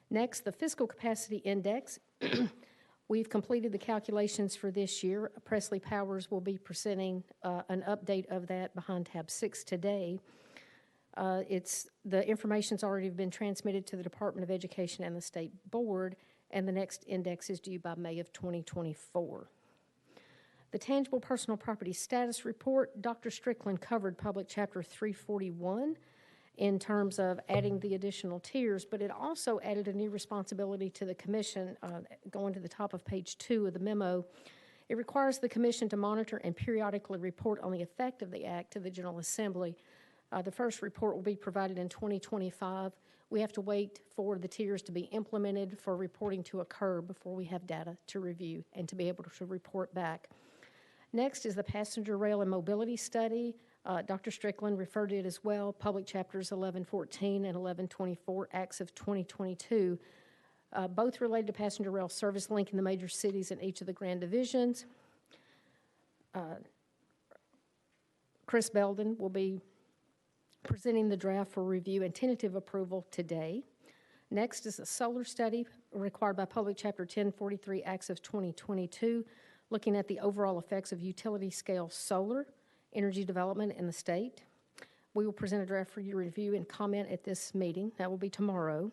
Next, the fiscal capacity index. We've completed the calculations for this year. Presley Powers will be presenting an update of that behind tab 6 today. The information's already been transmitted to the Department of Education and the State Board, and the next index is due by May of 2024. The Tangible Personal Property Status Report, Dr. Strickland covered Public Chapter 341 in terms of adding the additional tiers, but it also added a new responsibility to the Commission, going to the top of page 2 of the memo. It requires the Commission to monitor and periodically report on the effect of the Act to the General Assembly. The first report will be provided in 2025. We have to wait for the tiers to be implemented for reporting to occur before we have data to review and to be able to report back. Next is the Passenger Rail and Mobility Study. Dr. Strickland referred to it as well, Public Chapters 1114 and 1124, Acts of 2022, both related to passenger rail service linking the major cities in each of the Grand Divisions. Chris Belden will be presenting the draft for review and tentative approval today. Next is a solar study required by Public Chapter 1043, Acts of 2022, looking at the overall effects of utility-scale solar energy development in the state. We will present a draft for your review and comment at this meeting. That will be tomorrow.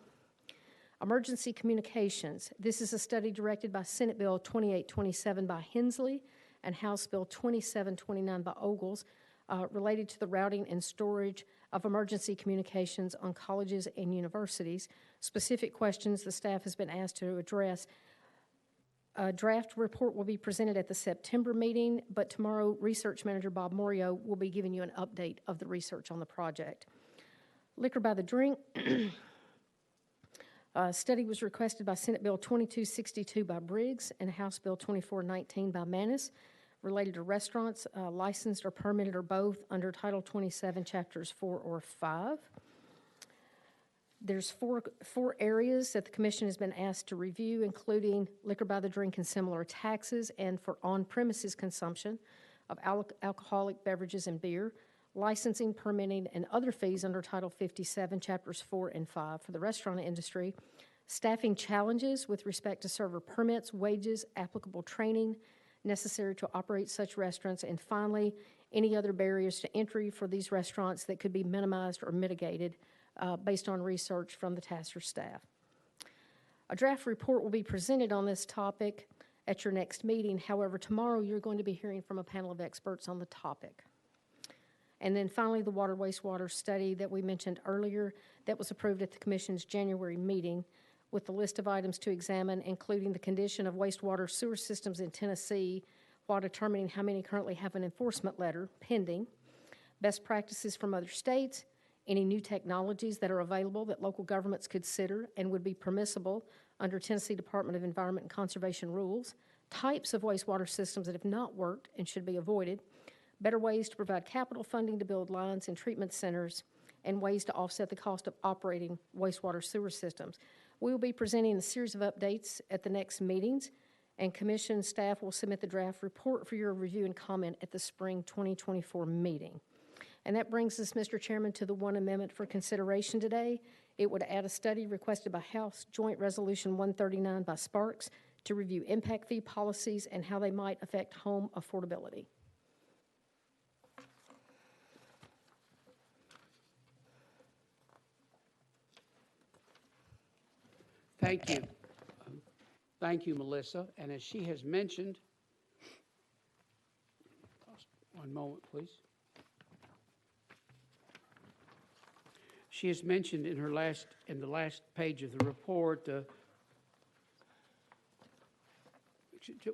Emergency communications. This is a study directed by Senate Bill 2827 by Hensley and House Bill 2729 by Ogles, related to the routing and storage of emergency communications on colleges and universities. Specific questions the staff has been asked to address. A draft report will be presented at the September meeting, but tomorrow Research Manager Bob Morio will be giving you an update of the research on the project. Liquor by the drink. A study was requested by Senate Bill 2262 by Briggs and House Bill 2419 by Manis, related to restaurants licensed or permitted or both under Title 27, Chapters 4 or 5. There's four areas that the Commission has been asked to review, including liquor by the drink and similar taxes, and for on-premises consumption of alcoholic beverages and beer, licensing, permitting, and other fees under Title 57, Chapters 4 and 5 for the restaurant industry, staffing challenges with respect to server permits, wages, applicable training necessary to operate such restaurants, and finally, any other barriers to entry for these restaurants that could be minimized or mitigated based on research from the TACIR staff. A draft report will be presented on this topic at your next meeting. However, tomorrow you're going to be hearing from a panel of experts on the topic. And then finally, the water wastewater study that we mentioned earlier that was approved at the Commission's January meeting with the list of items to examine, including the condition of wastewater sewer systems in Tennessee while determining how many currently have an enforcement letter pending, best practices from other states, any new technologies that are available that local governments consider and would be permissible under Tennessee Department of Environment and Conservation rules, types of wastewater systems that have not worked and should be avoided, better ways to provide capital funding to build lines and treatment centers, and ways to offset the cost of operating wastewater sewer systems. We will be presenting a series of updates at the next meetings, and Commission staff will submit the draft report for your review and comment at the spring 2024 meeting. And that brings us, Mr. Chairman, to the one amendment for consideration today. It would add a study requested by House Joint Resolution 139 by Sparks to review impact fee policies and how they might affect home affordability. Thank you. Thank you, Melissa. And as she has mentioned, one moment, please. She has mentioned in the last page of the report,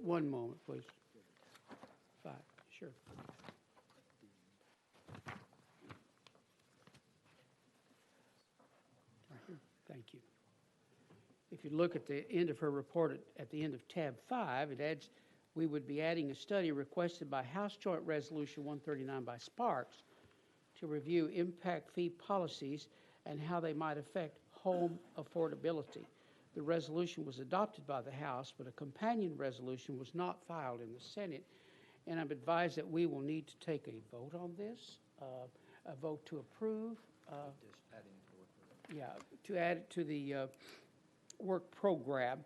one moment, please. 5, sure. Right here. Thank you. If you look at the end of her report, at the end of tab 5, it adds, we would be adding a study requested by House Joint Resolution 139 by Sparks to review impact fee policies and how they might affect home affordability. The resolution was adopted by the House, but a companion resolution was not filed in the Senate, and I'm advised that we will need to take a vote on this, a vote to approve. To add it to the work program.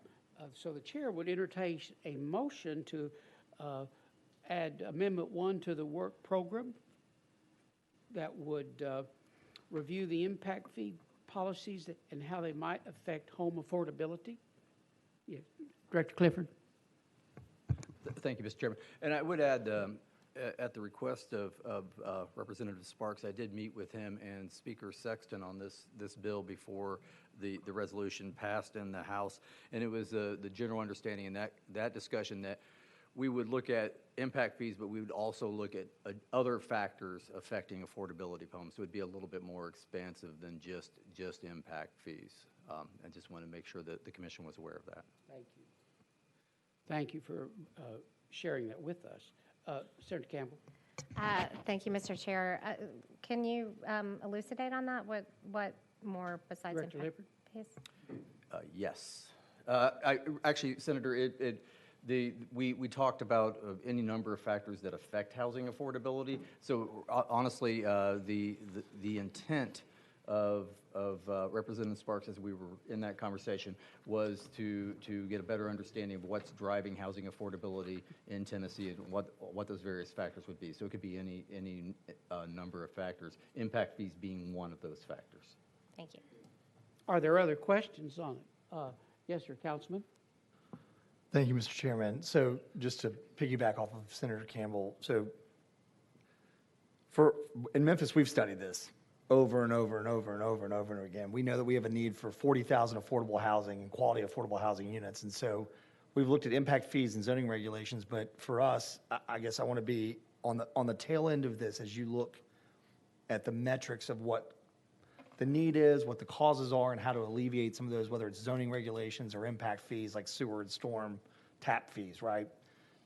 So the chair would entertain a motion to add Amendment 1 to the work program that would review the impact fee policies and how they might affect home affordability. Yes. Director Clifford. Thank you, Mr. Chairman. And I would add, at the request of Representative Sparks, I did meet with him and Speaker Sexton on this bill before the resolution passed in the House. And it was the general understanding in that discussion that we would look at impact fees, but we would also look at other factors affecting affordability of homes. So it would be a little bit more expansive than just impact fees. I just want to make sure that the Commission was aware of that. Thank you. Thank you for sharing that with us. Senator Campbell. Thank you, Mr. Chair. Can you elucidate on that? What more besides Director impact Lippert? fees? Yes. Actually, Senator, we talked about any number of factors that affect housing affordability. So honestly, the intent of Representative Sparks as we were in that conversation was to get a better understanding of what's driving housing affordability in Tennessee and what those various factors would be. So it could be any number of factors, impact fees being one of those factors. Thank you. Are there other questions on it? Yes, sir, Councilman. Thank you, Mr. Chairman. So just to piggyback off of Senator Campbell, so in Memphis, we've studied this over and over and over and over and over and again. We know that we have a need for 40,000 affordable housing and quality affordable housing units. And so we've looked at impact fees and zoning regulations, but for us, I guess I want to be on the tail end of this as you look at the metrics of what the need is, what the causes are, and how to alleviate some of those, whether it's zoning regulations or impact fees like sewer and storm tap fees, right?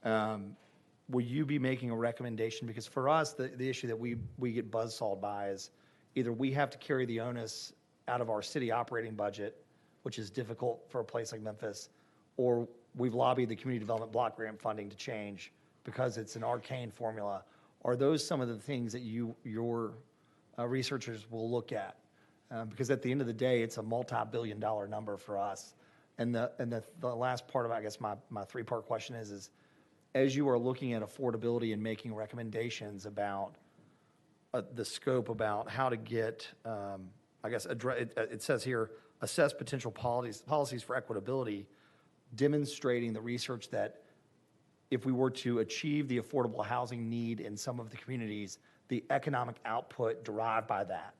Will you be making a recommendation? Because for us, the issue that we get buzzsawed by is either we have to carry the onus out of our city operating budget, which is difficult for a place like Memphis, or we've lobbied the community development block grant funding to change because it's an arcane formula. Are those some of the things that your researchers will look at? Because at the end of the day, it's a multi-billion-dollar number for us. And the last part of, I guess, my three-part question is as you are looking at affordability and making recommendations about the scope about how to get, I guess, it says here, assess potential policies for equitability, demonstrating the research that if we were to achieve the affordable housing need in some of the communities, the economic output derived by that.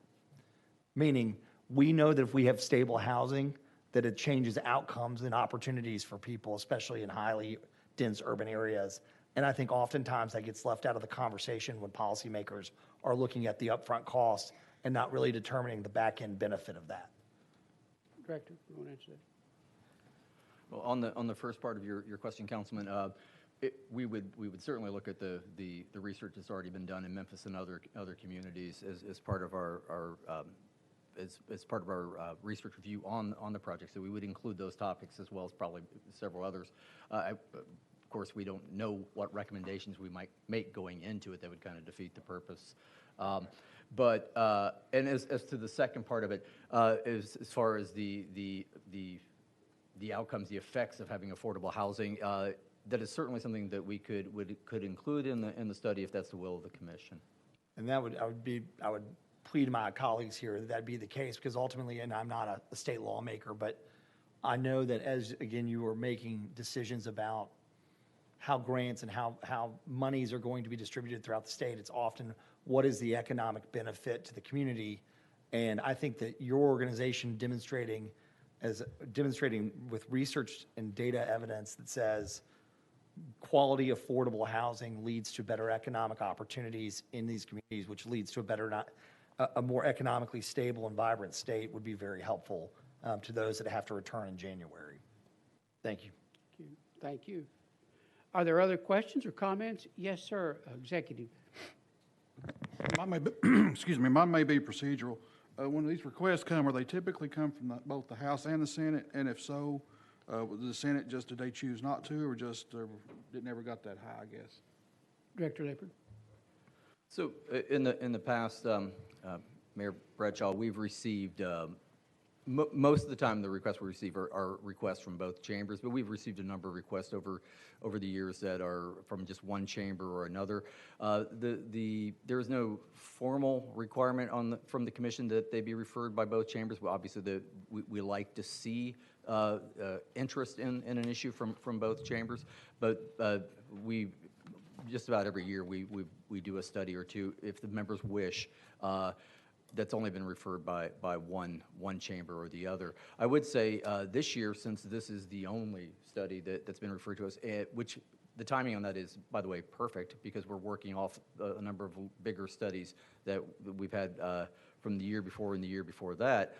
Meaning, we know that if we have stable housing, that it changes outcomes and opportunities for people, especially in highly dense urban areas. And I think oftentimes that gets left out of the conversation when policymakers are looking at the upfront costs and not really determining the back-end benefit of that. Director, you want to answer that? Well, on the first part of your question, Councilman, we would certainly look at the research that's already been done in Memphis and other communities as part of our as part of our research review on the project. So we would include those topics as well as probably several others. Of course, we don't know what recommendations we might make going into it that would kind of defeat the purpose. But as to the second part of it, as far as the outcomes, the effects of having affordable housing, that is certainly something that we could include in the study if that's the will of the commission. And I would plead my colleagues here that that'd be the case, because ultimately, and I'm not a state lawmaker, but I know that as, again, you are making decisions about how grants and how monies are going to be distributed throughout the state, it's often what is the economic benefit to the community. And I think that your organization demonstrating with research and data evidence that says quality, affordable housing leads to better economic opportunities in these communities, which leads to a more economically stable and vibrant state, would be very helpful to those that have to return in January. Thank you. Thank you. Are there other questions or comments? Yes, sir, Executive. Mine may be, excuse me, mine may be procedural. When these requests come, are they typically come from both the House and the Senate? And if so, the Senate did they choose not to, or just it never got that high, I guess? Director Lippert. So in the past, Mayor Bradshaw, we've received, most of the time the requests we receive are requests from both chambers, but we've received a number of requests over the years that are from just one chamber or another. There is no formal requirement from the commission that they be referred by both chambers. Well, obviously, we like to see interest in an issue from both chambers, but we just about every year we do a study or two if the members wish. That's only been referred by one chamber or the other. I would say this year, since this is the only study that's been referred to us, which the timing on that is, by the way, perfect, because we're working off a number of bigger studies that we've had from the year before and the year before that.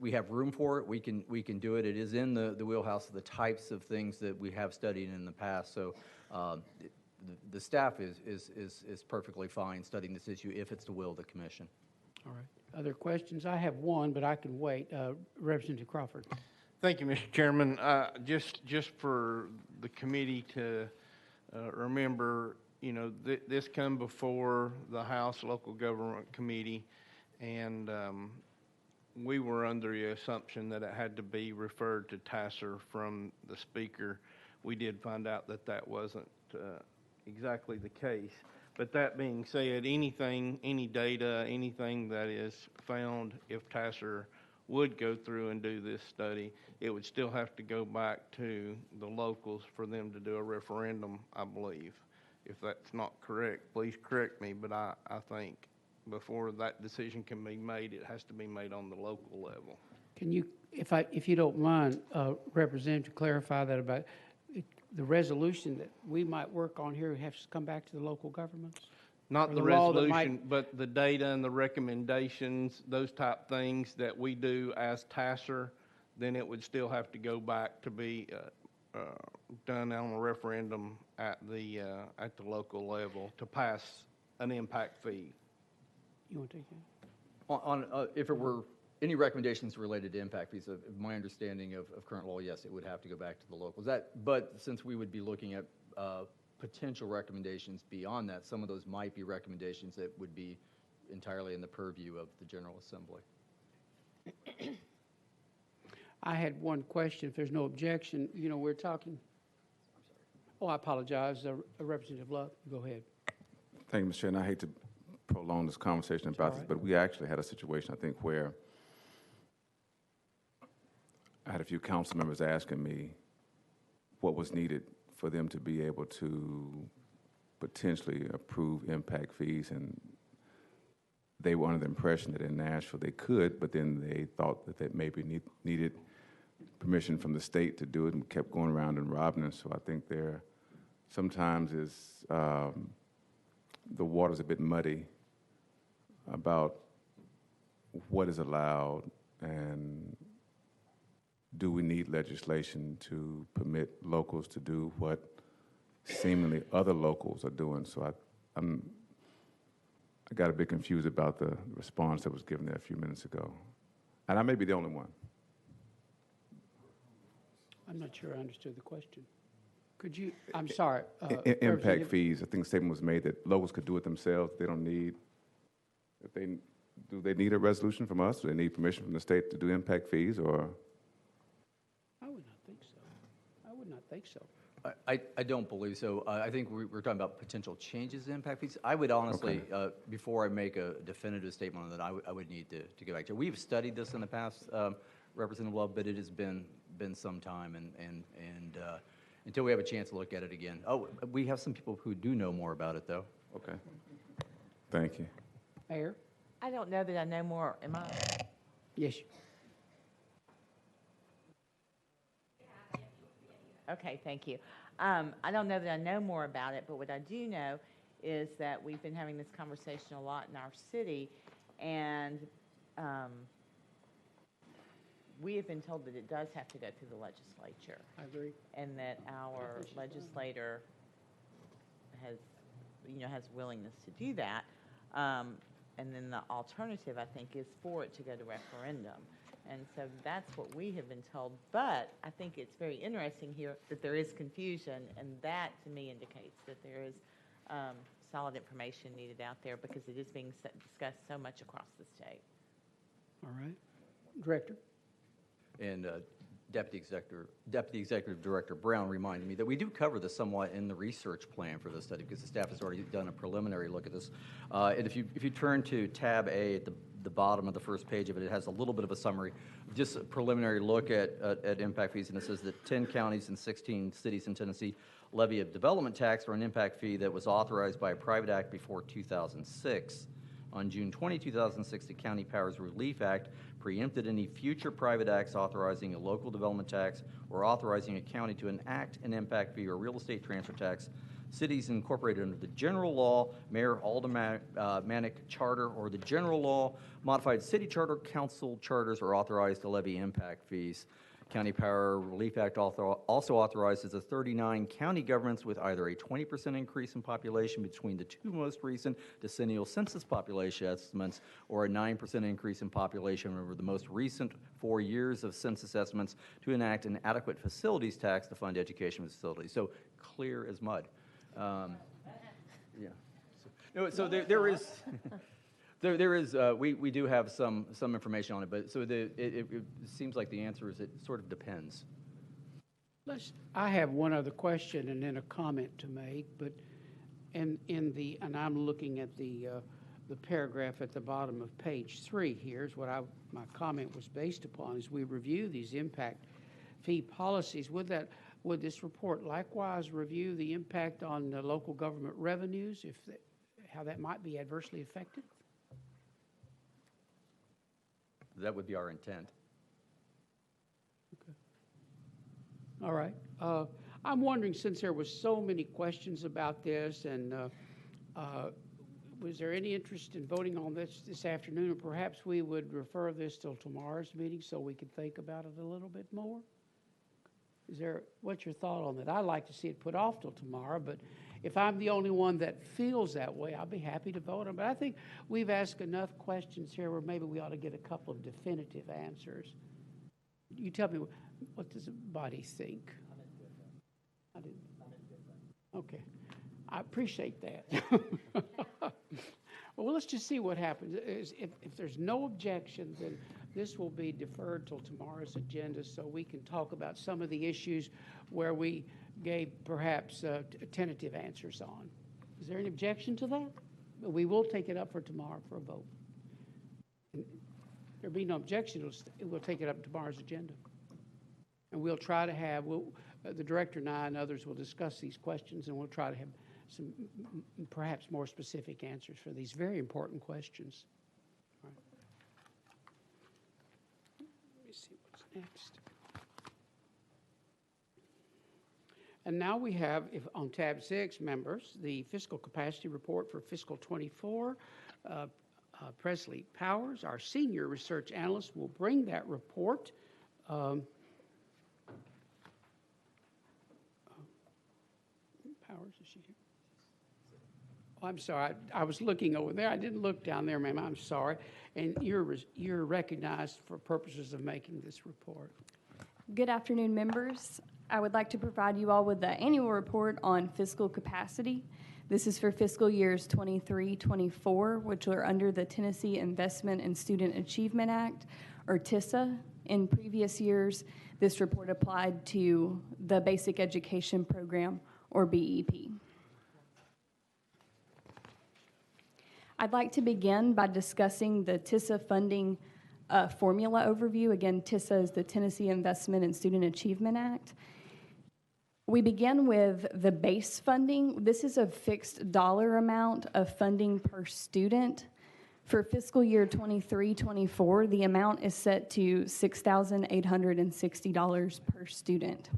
We have room for it. We can do it. It is in the wheelhouse of the types of things that we have studied in the past. So the staff is perfectly fine studying this issue if it's the will of the commission. All right. Other questions? I have one, but I can wait. Representative Crawford. Thank you, Mr. Chairman. Just for the committee to remember, this come before the House Local Government Committee, and we were under the assumption that it had to be referred to TACIR from the speaker. We did find out that wasn't exactly the case. But that being said, any data, anything that is found, if TACIR would go through and do this study, it would still have to go back to the locals for them to do a referendum, I believe. If that's not correct, please correct me, but I think before that decision can be made, it has to be made on the local level. Can you, if you don't mind, Representative, clarify that about the resolution that we might work on here has to come back to the local governments? Not the law that resolution, but the data and the recommendations, those type things that we do as TACIR, then it would still have to go back to be done on a referendum at the local level to pass an impact fee. You want to take that? If it were any recommendations related to impact fees, my understanding of current law, yes, it would have to go back to the locals. But since we would be looking at potential recommendations beyond that, some of those might be recommendations that would be entirely in the purview of the General Assembly. I had one question, if there's no objection. We're talking. Oh, I apologize. Representative Love, go ahead. Thank you, Mr. Chair. And I hate to prolong this conversation about this, but we actually had a situation, I think, where I had a few council members asking me what was needed for them to be able to potentially approve impact fees, and they were under the impression that in Nashville they could, but then they thought that they maybe needed permission from the state to do it, and kept going around and robbing us. So I think there sometimes is the water's a bit muddy about what is allowed, and do we need legislation to permit locals to do what seemingly other locals are doing? So I got a bit confused about the response that was given there a few minutes ago. And I may be the only one. I'm not sure I understood the question. Could you, I'm sorry. Impact Representative- fees, I think a statement was made that locals could do it themselves. They don't need, do they need a resolution from us? Do they need permission from the state to do impact fees, or? I would not think so. I would not think so. I don't believe so. I think we're talking about potential changes in impact fees. I would honestly, before I make a definitive statement on that, I would need to get back to it. We've studied this in the past, Representative Love, but it has been some time, and until we have a chance to look at it again. Oh, we have some people who do know more about it, though. Okay. Thank you. Mayor? I don't know that I know more. Am I? Yes. Okay, thank you. I don't know that I know more about it, but what I do know is that we've been having this conversation a lot in our city, and we have been told that it does have to go through the legislature. I agree. And that our legislator has, has willingness to do that. And then the alternative, I think, is for it to go to referendum. And so that's what we have been told. But I think it's very interesting here that there is confusion, and that, to me, indicates that there is solid information needed out there, because it is being discussed so much across the state. All right. Director? And Deputy Executive Director Brown reminded me that we do cover this somewhat in the research plan for this study, because the staff has already done a preliminary look at this. And if you turn to tab A at the bottom of the first page of it, it has a little bit of a summary, just a preliminary look at impact fees, and it says that 10 counties and 16 cities in Tennessee levy a development tax or an impact fee that was authorized by a private act before 2006. On June 20, 2006, the County Powers Relief Act preempted any future private acts authorizing a local development tax or authorizing a county to enact an impact fee or real estate transfer tax. Cities incorporated under the general law, mayor aldermanic charter, or the general law, modified city charter, council charters are authorized to levy impact fees. County Power Relief Act also authorizes the 39 county governments with either a 20% increase in population between the two most recent decennial census population estimates, or a 9% increase in population over the most recent 4 years of census estimates, to enact an adequate facilities tax to fund education facilities. So clear as mud. Yeah. So there is. There is, we do have some information on it, but so it seems like the answer is it sort of depends. I have one other question and then a comment to make, but and I'm looking at the paragraph at the bottom of page 3 here is what my comment was based upon. As we review these impact fee policies, would this report likewise review the impact on the local government revenues, how that might be adversely affected? That would be our intent. Okay. All right. I'm wondering, since there was so many questions about this, and was there any interest in voting on this afternoon, or perhaps we would refer this till tomorrow's meeting so we could think about it a little bit more? What's your thought on that? I'd like to see it put off till tomorrow, but if I'm the only one that feels that way, I'll be happy to vote on it. But I think we've asked enough questions here where maybe we ought to get a couple of definitive answers. You tell me, what does the body think? I'm indifferent. Okay. I appreciate that. Well, let's just see what happens. If there's no objection, then this will be deferred till tomorrow's agenda so we can talk about some of the issues where we gave perhaps tentative answers on. Is there any objection to that? We will take it up for tomorrow for a vote. If there be no objection, we'll take it up in tomorrow's agenda. And we'll try to have, the director and I and others will discuss these questions, and we'll try to have some perhaps more specific answers for these very important questions. All right. Let me see what's next. And now we have, on tab 6, members, the fiscal capacity report for fiscal 24. Presley Powers, our senior research analyst, will bring that report. Powers, is she here? Oh, I'm sorry. I was looking over there. I didn't look down there, ma'am. I'm sorry. And you're recognized for purposes of making this report. Good afternoon, members. I would like to provide you all with the annual report on fiscal capacity. This is for fiscal years 23-24, which are under the Tennessee Investment and Student Achievement Act, or TISA. In previous years, this report applied to the Basic Education Program, or BEP. I'd like to begin by discussing the TISA funding formula overview. Again, TISA is the Tennessee Investment and Student Achievement Act. We begin with the base funding. This is a fixed dollar amount of funding per student. For fiscal year 23-24, the amount is set to $6,860 per student.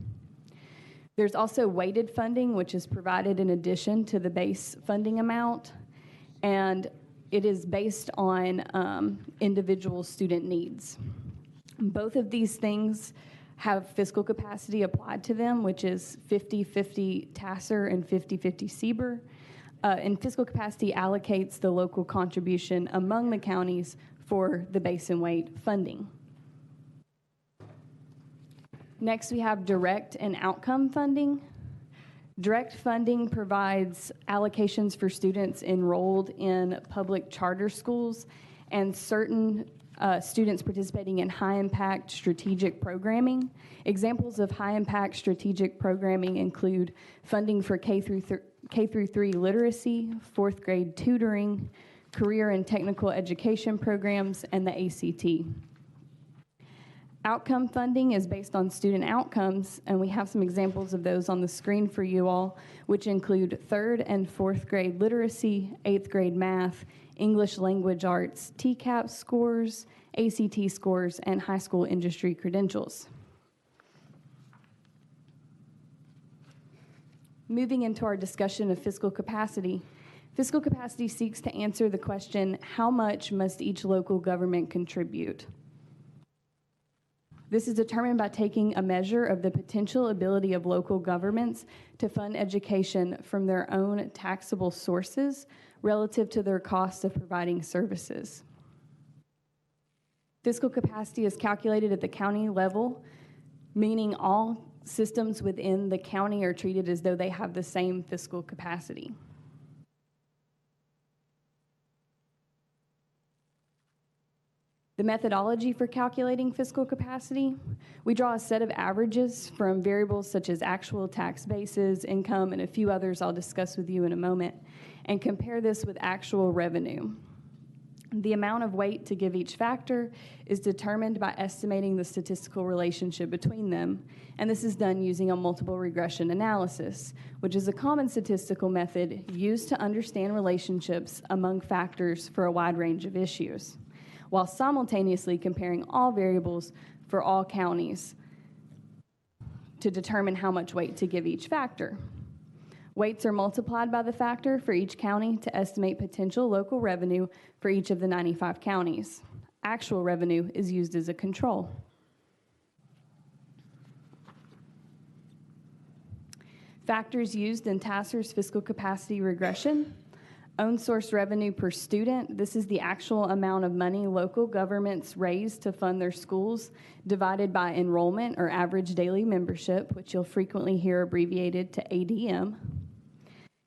There's also weighted funding, which is provided in addition to the base funding amount, and it is based on individual student needs. Both of these things have fiscal capacity applied to them, which is 50-50 TACIR and 50-50 CBER. And fiscal capacity allocates the local contribution among the counties for the base and weight funding. Next, we have direct and outcome funding. Direct funding provides allocations for students enrolled in public charter schools and certain students participating in high-impact strategic programming. Examples of high-impact strategic programming include funding for K through 3 literacy, 4th grade tutoring, career and technical education programs, and the ACT. Outcome funding is based on student outcomes, and we have some examples of those on the screen for you all, which include 3rd and 4th grade literacy, 8th grade math, English language arts, TCAP scores, ACT scores, and high school industry credentials. Moving into our discussion of fiscal capacity seeks to answer the question, how much must each local government contribute? This is determined by taking a measure of the potential ability of local governments to fund education from their own taxable sources relative to their cost of providing services. Fiscal capacity is calculated at the county level, meaning all systems within the county are treated as though they have the same fiscal capacity. The methodology for calculating fiscal capacity, we draw a set of averages from variables such as actual tax bases, income, and a few others I'll discuss with you in a moment, and compare this with actual revenue. The amount of weight to give each factor is determined by estimating the statistical relationship between them, and this is done using a multiple regression analysis, which is a common statistical method used to understand relationships among factors for a wide range of issues, while simultaneously comparing all variables for all counties to determine how much weight to give each factor. Weights are multiplied by the factor for each county to estimate potential local revenue for each of the 95 counties. Actual revenue is used as a control. Factors used in TACIR's fiscal capacity regression. Own source revenue per student. This is the actual amount of money local governments raise to fund their schools, divided by enrollment or average daily membership, which you'll frequently hear abbreviated to ADM.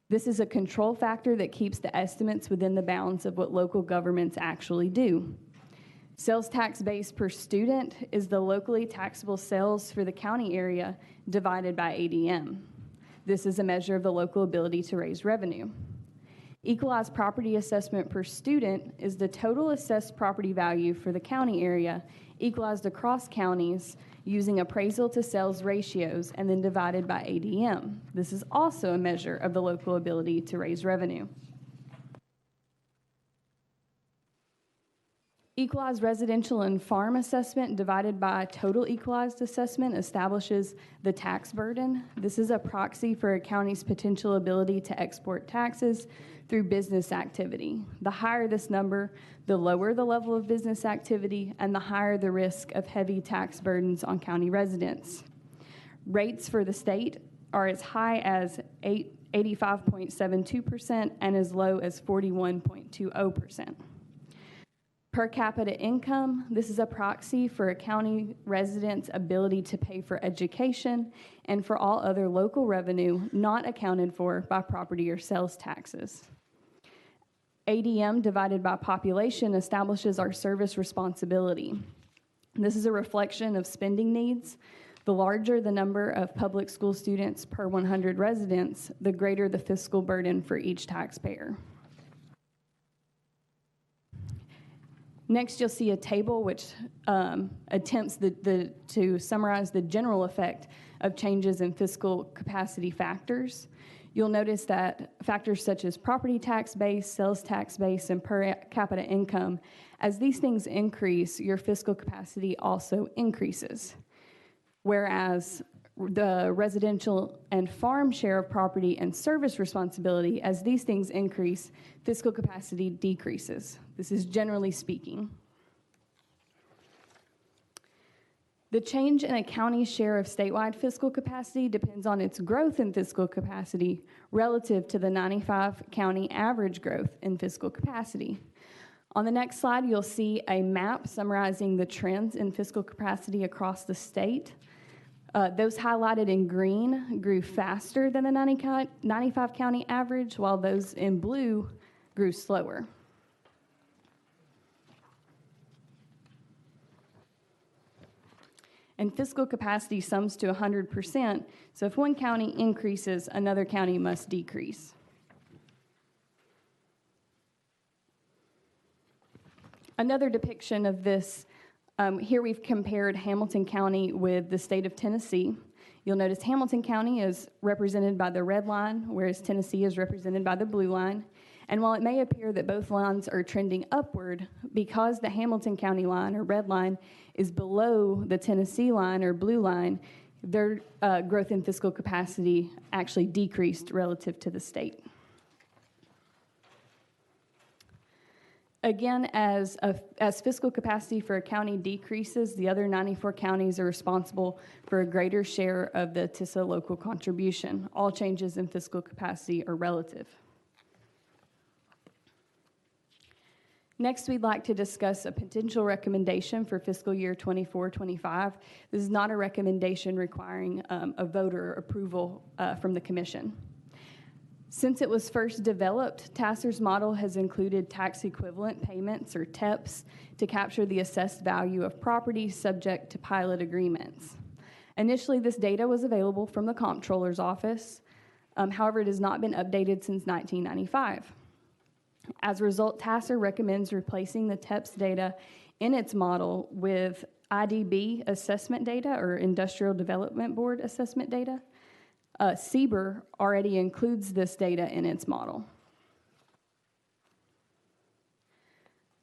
This is a control factor that keeps the estimates within the bounds of what local governments actually do. Sales tax base per student is the locally taxable sales for the county area divided by ADM. This is a measure of the local ability to raise revenue. Equalized property assessment per student is the total assessed property value for the county area, equalized across counties using appraisal to sales ratios and then divided by ADM. This is also a measure of the local ability to raise revenue. Equalized residential and farm assessment divided by total equalized assessment establishes the tax burden. This is a proxy for a county's potential ability to export taxes through business activity. The higher this number, the lower the level of business activity and the higher the risk of heavy tax burdens on county residents. Rates for the state are as high as 85.72% and as low as 41.20%. Per capita income, this is a proxy for a county resident's ability to pay for education and for all other local revenue not accounted for by property or sales taxes. ADM divided by population establishes our service responsibility. This is a reflection of spending needs. The larger the number of public school students per 100 residents, the greater the fiscal burden for each taxpayer. Next, you'll see a table which attempts to summarize the general effect of changes in fiscal capacity factors. You'll notice that factors such as property tax base, sales tax base, and per capita income, as these things increase, your fiscal capacity also increases. Whereas the residential and farm share of property and service responsibility, as these things increase, fiscal capacity decreases. This is generally speaking. The change in a county's share of statewide fiscal capacity depends on its growth in fiscal capacity relative to the 95 county average growth in fiscal capacity. On the next slide, you'll see a map summarizing the trends in fiscal capacity across the state. Those highlighted in green grew faster than the 95 county average, while those in blue grew slower. And fiscal capacity sums to 100%, so if one county increases, another county must decrease. Another depiction of this, here we've compared Hamilton County with the state of Tennessee. You'll notice Hamilton County is represented by the red line, whereas Tennessee is represented by the blue line. And while it may appear that both lines are trending upward, because the Hamilton County line, or red line, is below the Tennessee line, or blue line, their growth in fiscal capacity actually decreased relative to the state. Again, as fiscal capacity for a county decreases, the other 94 counties are responsible for a greater share of the TISA local contribution. All changes in fiscal capacity are relative. Next, we'd like to discuss a potential recommendation for fiscal year 24-25. This is not a recommendation requiring a vote or approval from the Commission. Since it was first developed, TACIR's model has included tax equivalent payments, or TEPs, to capture the assessed value of property subject to pilot agreements. Initially, this data was available from the Comptroller's Office. However, it has not been updated since 1995. As a result, TACIR recommends replacing the TEPS data in its model with IDB assessment data, or Industrial Development Board assessment data. CBER already includes this data in its model.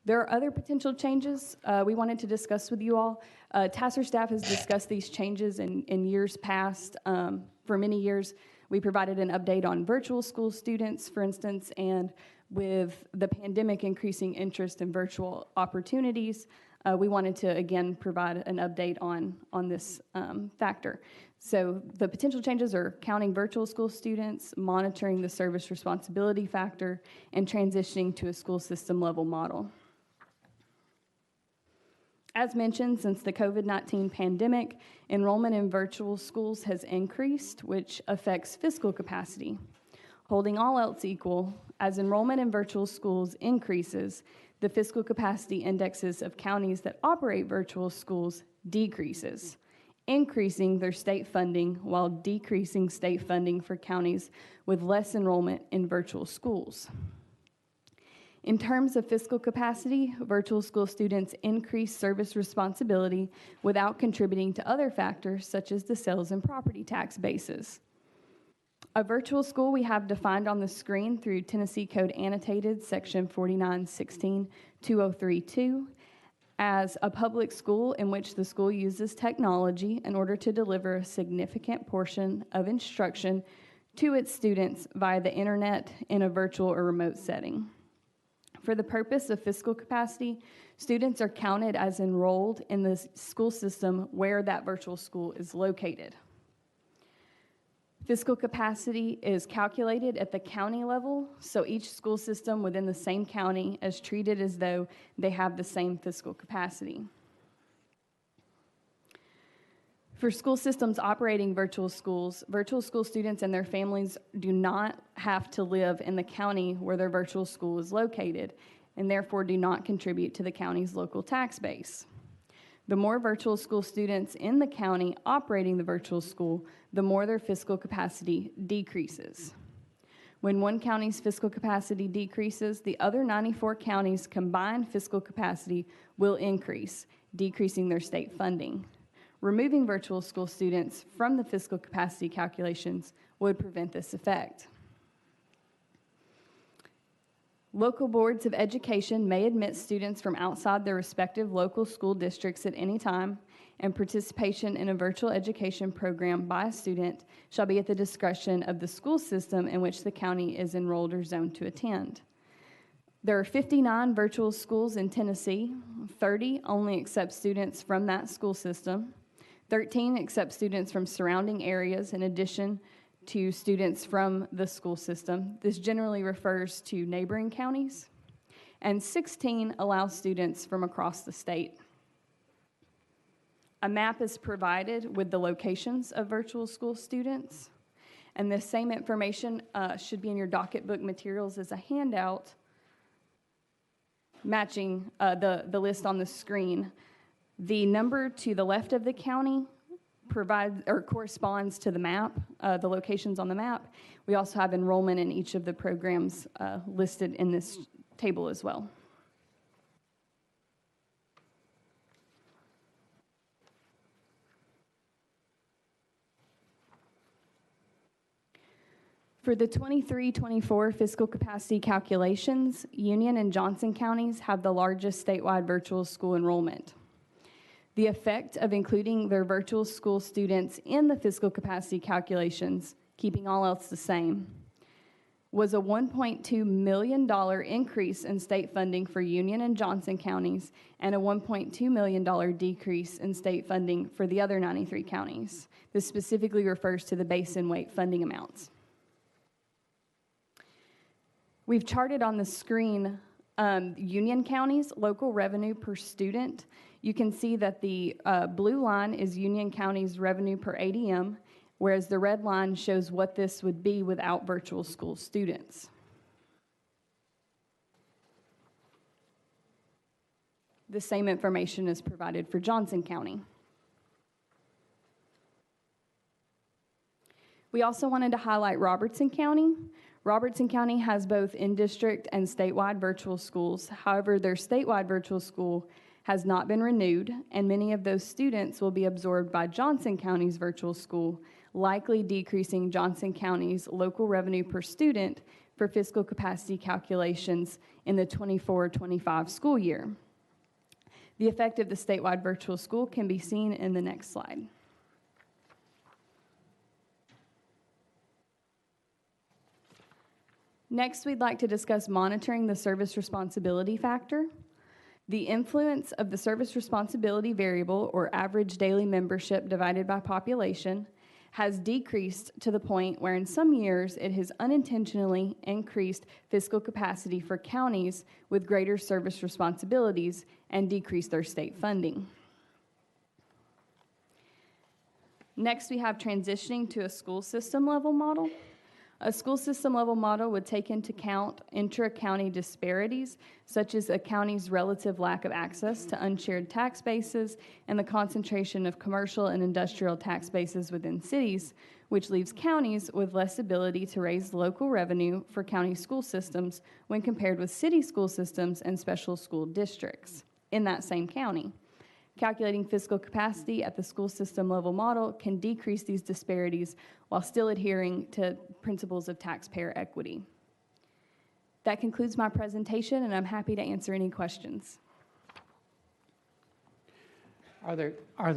There are other potential changes we wanted to discuss with you all. TACIR staff has discussed these changes in years past. For many years, we provided an update on virtual school students, for instance, and with the pandemic increasing interest in virtual opportunities, we wanted to, again, provide an update on this factor. So the potential changes are counting virtual school students, monitoring the service responsibility factor, and transitioning to a school system level model. As mentioned, since the COVID-19 pandemic, enrollment in virtual schools has increased, which affects fiscal capacity. Holding all else equal, as enrollment in virtual schools increases, the fiscal capacity indexes of counties that operate virtual schools decreases, increasing their state funding while decreasing state funding for counties with less enrollment in virtual schools. In terms of fiscal capacity, virtual school students increase service responsibility without contributing to other factors such as the sales and property tax bases. A virtual school we have defined on the screen through Tennessee Code Annotated Section 4916-2032 as a public school in which the school uses technology in order to deliver a significant portion of instruction to its students via the internet in a virtual or remote setting. For the purpose of fiscal capacity, students are counted as enrolled in the school system where that virtual school is located. Fiscal capacity is calculated at the county level, so each school system within the same county is treated as though they have the same fiscal capacity. For school systems operating virtual school students and their families do not have to live in the county where their virtual school is located, and therefore do not contribute to the county's local tax base. The more virtual school students in the county operating the virtual school, the more their fiscal capacity decreases. When one county's fiscal capacity decreases, the other 94 counties' combined fiscal capacity will increase, decreasing their state funding. Removing virtual school students from the fiscal capacity calculations would prevent this effect. Local boards of education may admit students from outside their respective local school districts at any time, and participation in a virtual education program by a student shall be at the discretion of the school system in which the county is enrolled or zoned to attend. There are 59 virtual schools in Tennessee. 30 only accept students from that school system. 13 accept students from surrounding areas in addition to students from the school system. This generally refers to neighboring counties. And 16 allow students from across the state. A map is provided with the locations of virtual school students. And the same information should be in your docket book materials as a handout matching the list on the screen. The number to the left of the county provides or corresponds to the map, the locations on the map. We also have enrollment in each of the programs listed in this table as well. For the 23-24 fiscal capacity calculations, Union and Johnson counties have the largest statewide virtual school enrollment. The effect of including their virtual school students in the fiscal capacity calculations, keeping all else the same, was a $1.2 million increase in state funding for Union and Johnson counties and a $1.2 million decrease in state funding for the other 93 counties. This specifically refers to the basin weight funding amounts. We've charted on the screen Union County's local revenue per student. You can see that the blue line is Union County's revenue per ADM, whereas the red line shows what this would be without virtual school students. The same information is provided for Johnson County. We also wanted to highlight Robertson County. Robertson County has both in-district and statewide virtual schools. However, their statewide virtual school has not been renewed, and many of those students will be absorbed by Johnson County's virtual school, likely decreasing Johnson County's local revenue per student for fiscal capacity calculations in the 24-25 school year. The effect of the statewide virtual school can be seen in the next slide. Next, we'd like to discuss monitoring the service responsibility factor. The influence of the service responsibility variable, or average daily membership divided by population, has decreased to the point where in some years it has unintentionally increased fiscal capacity for counties with greater service responsibilities and decreased their state funding. Next, we have transitioning to a school system level model. A school system level model would take into account intra-county disparities, such as a county's relative lack of access to unshared tax bases and the concentration of commercial and industrial tax bases within cities, which leaves counties with less ability to raise local revenue for county school systems when compared with city school systems and special school districts in that same county. Calculating fiscal capacity at the school system level model can decrease these disparities while still adhering to principles of taxpayer equity. That concludes my presentation, and I'm happy to answer any questions. Are there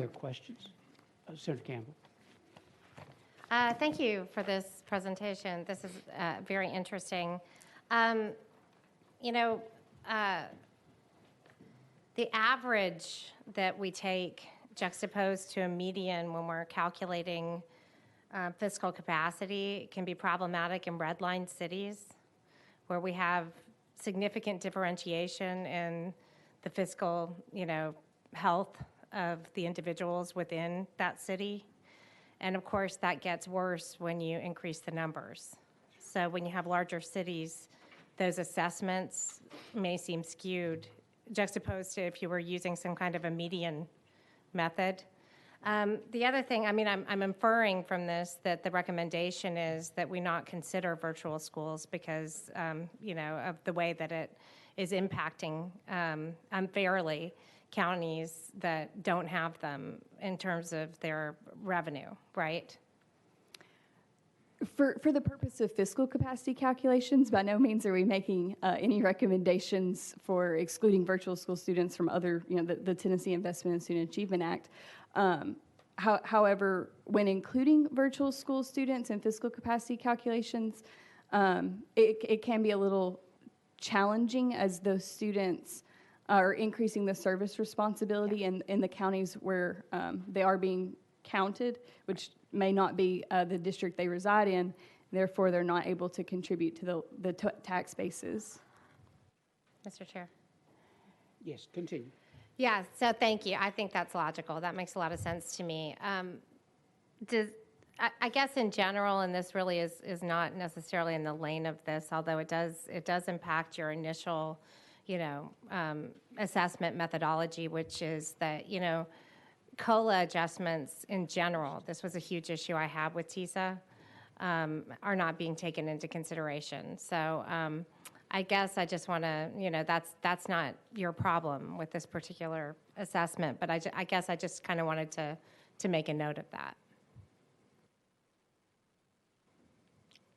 questions? Senator Campbell. Thank you for this presentation. This is very interesting. You know, the average that we take juxtaposed to a median when we're calculating fiscal capacity can be problematic in redline cities where we have significant differentiation in the fiscal, health of the individuals within that city. And of course, that gets worse when you increase the numbers. So when you have larger cities, those assessments may seem skewed, juxtaposed to if you were using some kind of a median method. The other thing, I'm inferring from this that the recommendation is that we not consider virtual schools because, of the way that it is impacting unfairly counties that don't have them in terms of their revenue, right? For the purpose of fiscal capacity calculations, by no means are we making any recommendations for excluding virtual school students from other, the Tennessee Investment and Student Achievement Act. However, when including virtual school students in fiscal capacity calculations, it can be a little challenging as those students are increasing the service responsibility in the counties where they are being counted, which may not be the district they reside in. Therefore, they're not able to contribute to the tax bases. Mr. Chair. Yes, continue. Yeah, so thank you. I think that's logical. That makes a lot of sense to me. I guess in general, and this really is not necessarily in the lane of this, although it does impact your initial, assessment methodology, which is that, COLA adjustments in general, this was a huge issue I have with TISA, are not being taken into consideration. So I guess I just want to, that's not your problem with this particular assessment, but I guess I just kind of wanted to make a note of that.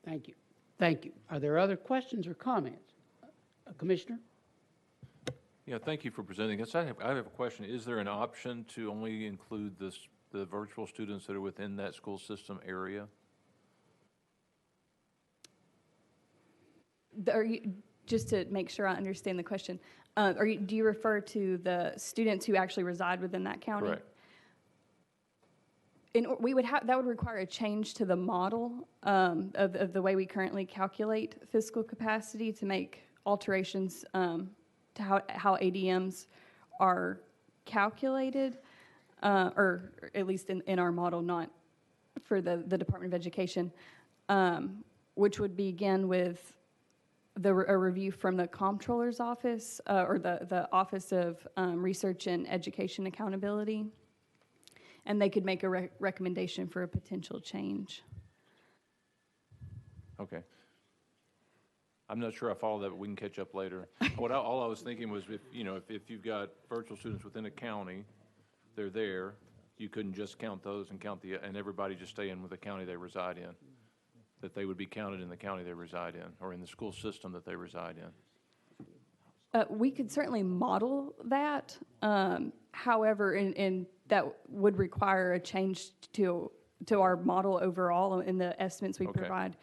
Thank you. Thank you. Are there other questions or comments? Commissioner? Yeah, thank you for presenting this. I have a question. Is there an option to only include the virtual students that are within that school system area? Just to make sure I understand the question, do you refer to the students who actually reside within that county? Correct. That would require a change to the model of the way we currently calculate fiscal capacity to make alterations to how ADMs are calculated, or at least in our model, not for the Department of Education, which would begin with a review from the Comptroller's Office, or the Office of Research and Education Accountability, and they could make a recommendation for a potential change. Okay. I'm not sure I follow that, but we can catch up later. All I was thinking was if you've got virtual students within a county, they're there, you couldn't just count those and everybody just stay in with the county they reside in, that they would be counted in the county they reside in or in the school system that they reside in. We could certainly model that. However, and that would require a change to our model overall in the estimates we provide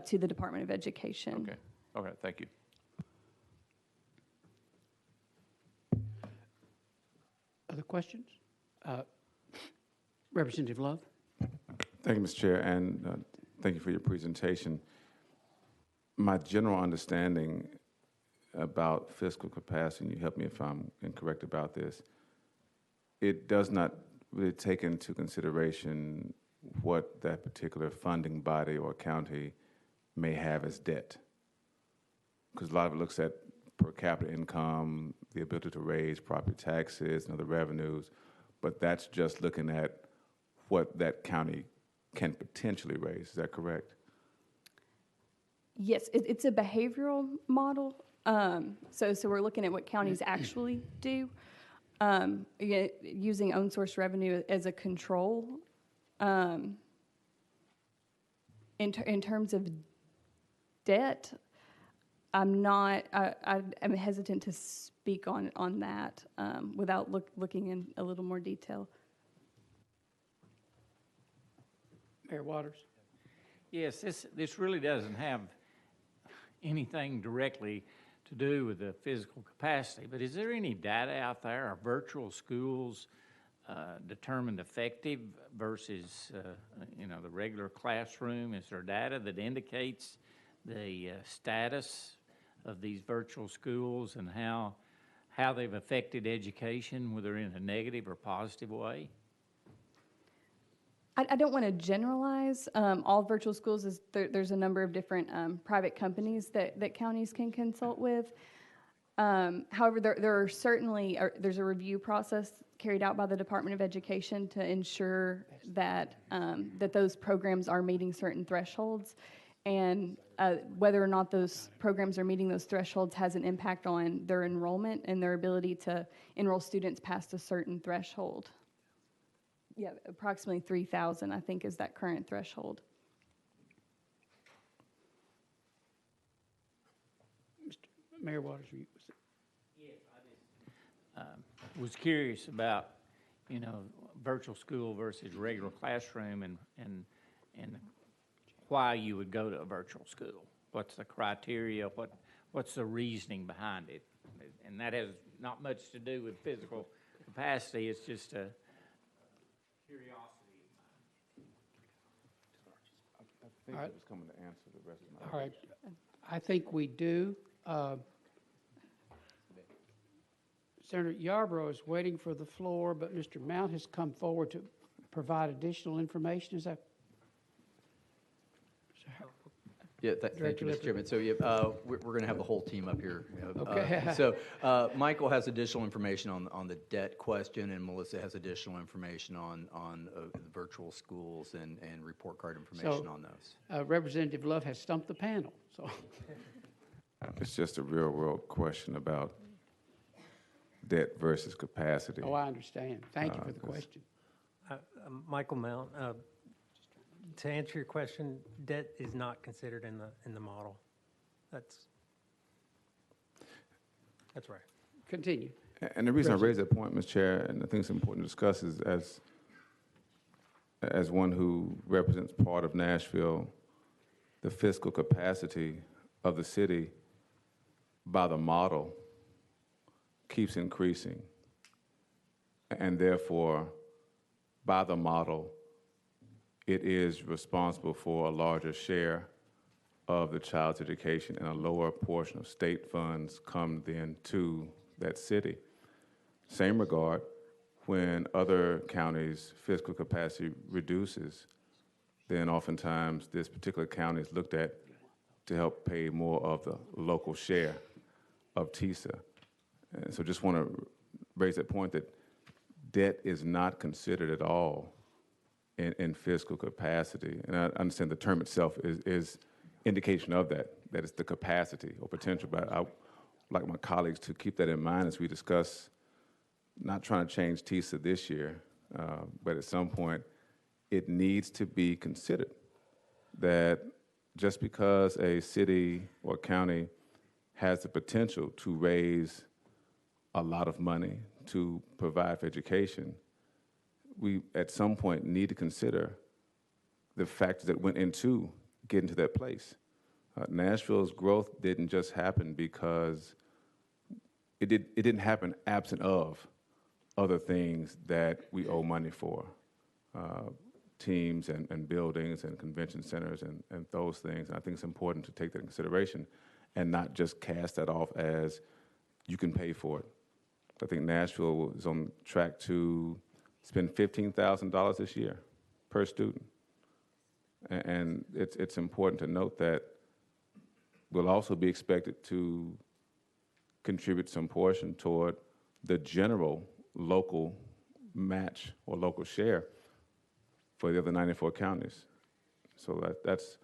to the Department of Education. Okay, thank you. Other questions? Representative Love. Thank you, Mr. Chair, and thank you for your presentation. My general understanding about fiscal capacity, and you help me if I'm incorrect about this, it does not really take into consideration what that particular funding body or county may have as debt. Because a lot of it looks at per capita income, the ability to raise property taxes and other revenues, but that's just looking at what that county can potentially raise. Is that correct? Yes, it's a behavioral model. So we're looking at what counties actually do, using own source revenue as a control. In terms of debt, I'm hesitant to speak on that without looking in a little more detail. Mayor Waters? Yes, this really doesn't have anything directly to do with the physical capacity, but is there any data out there? Are virtual schools determined effective versus, the regular classroom? Is there data that indicates the status of these virtual schools and how they've affected education, whether in a negative or positive way? I don't want to generalize all virtual schools. There's a number of different private companies that counties can consult with. However, there are certainly there's a review process carried out by the Department of Education to ensure that that those programs are meeting certain thresholds, and whether or not those programs are meeting those thresholds has an impact on their enrollment and their ability to enroll students past a certain threshold. Yeah, approximately 3,000, I think, is that current threshold. Mayor Waters, Yes, I just was curious about, virtual school versus regular classroom and why you would go to a virtual school. What's the criteria? What's the reasoning behind it? And that has not much to do with physical capacity. It's just a curiosity. I think All right. it was coming to answer the rest of my all right. I think we do. Senator Yarborough is waiting for the floor, but Mr. Mount has come forward to provide additional information. Is that? Yeah, thank Director you, Mr. Lippert. Chairman. So we're going to have the whole team up here. Okay. So Michael has additional information on the debt question, and Melissa has additional information on the virtual schools and report card information on those. Representative Love has stumped the panel. So It's just a real world question about debt versus capacity. I understand. Thank you for the question. Michael Mount, to answer your question, debt is not considered in the model. That's right. Continue. And the reason I raise that point, Mr. Chair, and I think it's important to discuss, is as one who represents part of Nashville, the fiscal capacity of the city by the model keeps increasing. And therefore, by the model, it is responsible for a larger share of the child's education, and a lower portion of state funds come then to that city. Same regard, when other counties' fiscal capacity reduces, then oftentimes this particular county is looked at to help pay more of the local share of TACIR. And so just want to raise that point that debt is not considered at all in fiscal capacity. And I understand the term itself is indication of that it's the capacity or potential. But I would like my colleagues to keep that in mind as we discuss not trying to change TACIR this year, but at some point it needs to be considered that just because a city or county has the potential to raise a lot of money to provide for education, we at some point need to consider the factors that went into getting to that place. Nashville's growth didn't just happen because it didn't happen absent of other things that we owe money for, teams and buildings and convention centers and those things. And I think it's important to take that into consideration and not just cast that off as you can pay for it. I think Nashville is on track to spend $15,000 this year per student. And it's important to note that we'll also be expected to contribute some portion toward the general local match or local share for the other 94 counties. So that's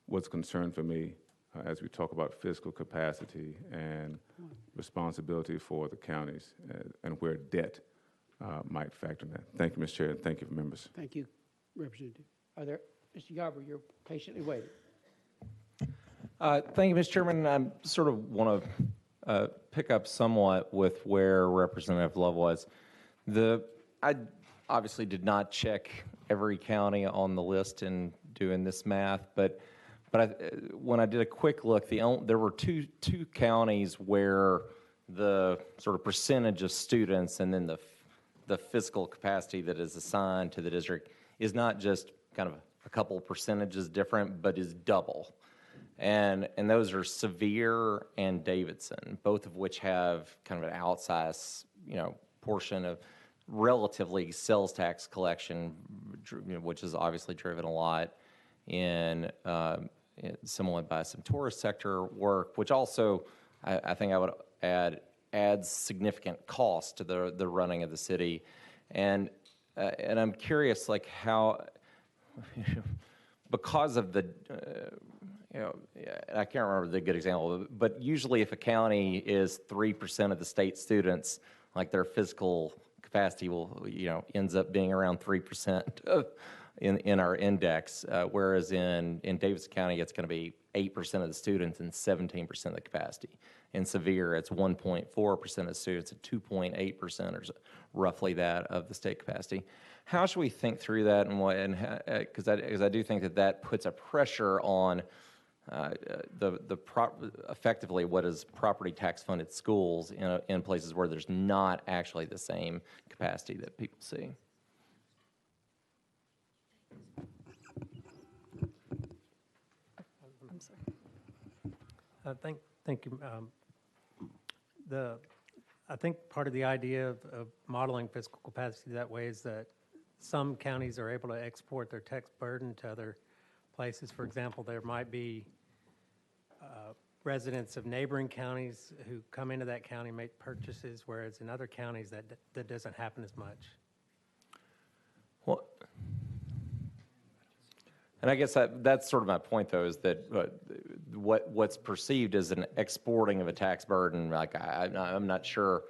what's concerned for me as we talk about fiscal capacity and responsibility for the counties and where debt might factor in that. Thank you, Mr. Chair, and thank you, members. Thank you, Representative. Are there, Mr. Yarborough, you're patiently waiting. Thank you, Mr. Chairman. I sort of want to pick up somewhat with where Representative Love was. I obviously did not check every county on the list in doing this math, but when I did a quick look, there were two counties where the sort of percentage of students and then the fiscal capacity that is assigned to the district is not just kind of a couple percentages different, but is double. And those are Sevier and Davidson, both of which have kind of an outsized, portion of relatively sales tax collection, which is obviously driven a lot in somewhat by some tourist sector work, which also I think I would add adds significant cost to the running of the city, and I'm curious, like how because of the I can't remember the good example, but usually if a county is 3% of the state students, like their fiscal capacity will ends up being around 3% in our index, whereas in Davidson County it's going to be 8% of the students and 17% of the capacity. In Sevier, it's 1.4% of the students and 2.8%, or roughly that, of the state capacity. How should we think through that, and because I do think that puts a pressure on effectively what is property tax funded schools in places where there's not actually the same capacity that people see. I'm sorry. Thank you. I think part of the idea of modeling fiscal capacity that way is that some counties are able to export their tax burden to other places. For example, there might be residents of neighboring counties who come into that county, make purchases, whereas in other counties that doesn't happen as much. Well, and I guess that's sort of my point, though, is that what's perceived as an exporting of a tax burden, like I'm not sure,